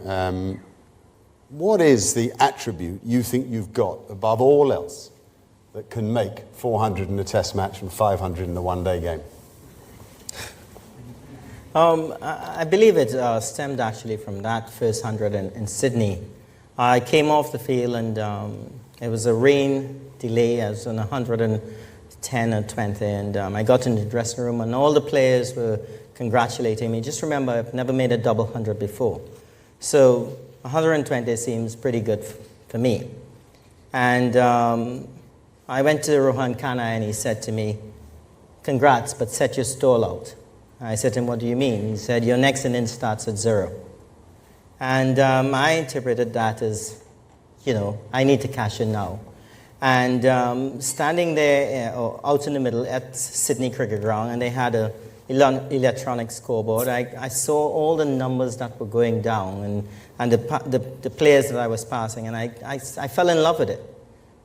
What is the attribute you think you've got above all else that can make 400 in a Test match and 500 in a one-day game? I believe it stemmed actually from that first 100 in Sydney. I came off the field and it was a rain delay. I was on 110 or 20, and I got into the dressing room and all the players were congratulating me. Just remember, I've never made a double 100 before. So 120 seems pretty good for me. And I went to Rohan Khanna and he said to me, "Congrats, but set your stall out." I said to him, "What do you mean?" He said, "Your next innings starts at 0. And I interpreted that as, I need to cash in now. And standing there out in the middle at Sydney Cricket Ground, and they had an electronic scoreboard, I saw all the numbers that were going down and the players that I was passing, and I fell in love with it.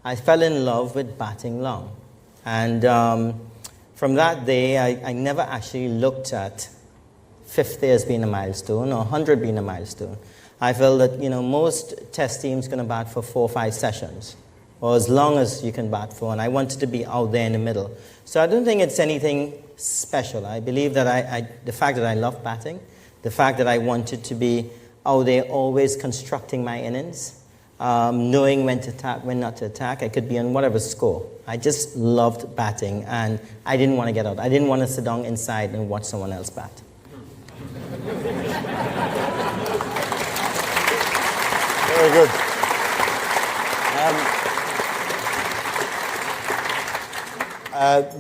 I fell in love with batting long. And from that day, I never actually looked at 50 as being a milestone or 100 being a milestone. I felt that, most Test teams going to bat for 4 or 5 sessions, or as long as you can bat for, and I wanted to be out there in the middle. So I don't think it's anything special. I believe that the fact that I love batting, the fact that I wanted to be out there always constructing my innings, knowing when to attack, when not to attack. I could be on whatever score. I just loved batting, and I didn't want to get out. I didn't want to sit down inside and watch someone else bat. Very good.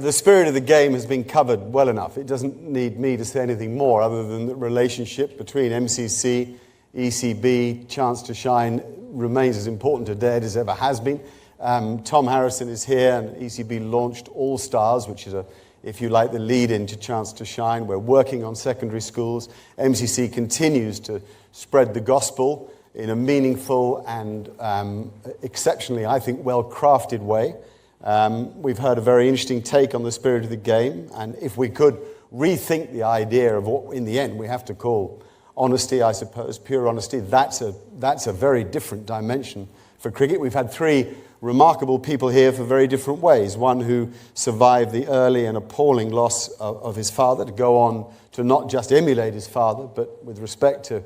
The spirit of the game has been covered well enough. It doesn't need me to say anything more other than the relationship between MCC, ECB, Chance to Shine remains as important today as it ever has been. Tom Harrison is here, and ECB launched All Stars, which is, if you like, the lead into Chance to Shine. We're working on secondary schools. MCC continues to spread the gospel in a meaningful and exceptionally, I think, well-crafted way. We've heard a very interesting take on the spirit of the game, and if we could rethink the idea of what, in the end, we have to call honesty, I suppose, pure honesty, that's a very different dimension for cricket. We've had 3 remarkable people here for very different ways. One who survived the early and appalling loss of his father, to go on to not just emulate his father, but with respect to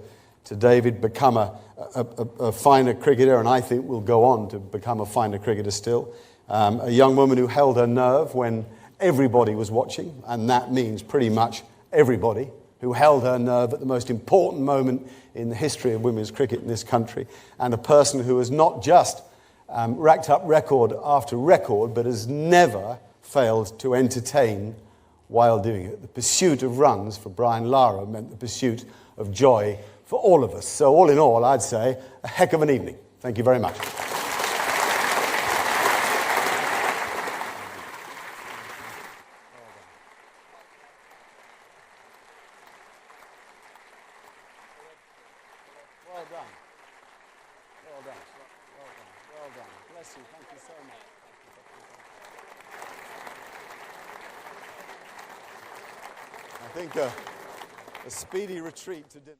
David, become a finer cricketer, and I think will go on to become a finer cricketer still. A young woman who held her nerve when everybody was watching, and that means pretty much everybody, who held her nerve at the most important moment in the history of women's cricket in this country, and a person who has not just racked up record after record, but has never failed to entertain while doing it. The pursuit of runs for Brian Lara meant the pursuit of joy for all of us. So all in all, I'd say a heck of an evening. Thank you very much. Well done. Well done. Well done. Well done. Bless you. Thank you so much. I think a speedy retreat to dinner.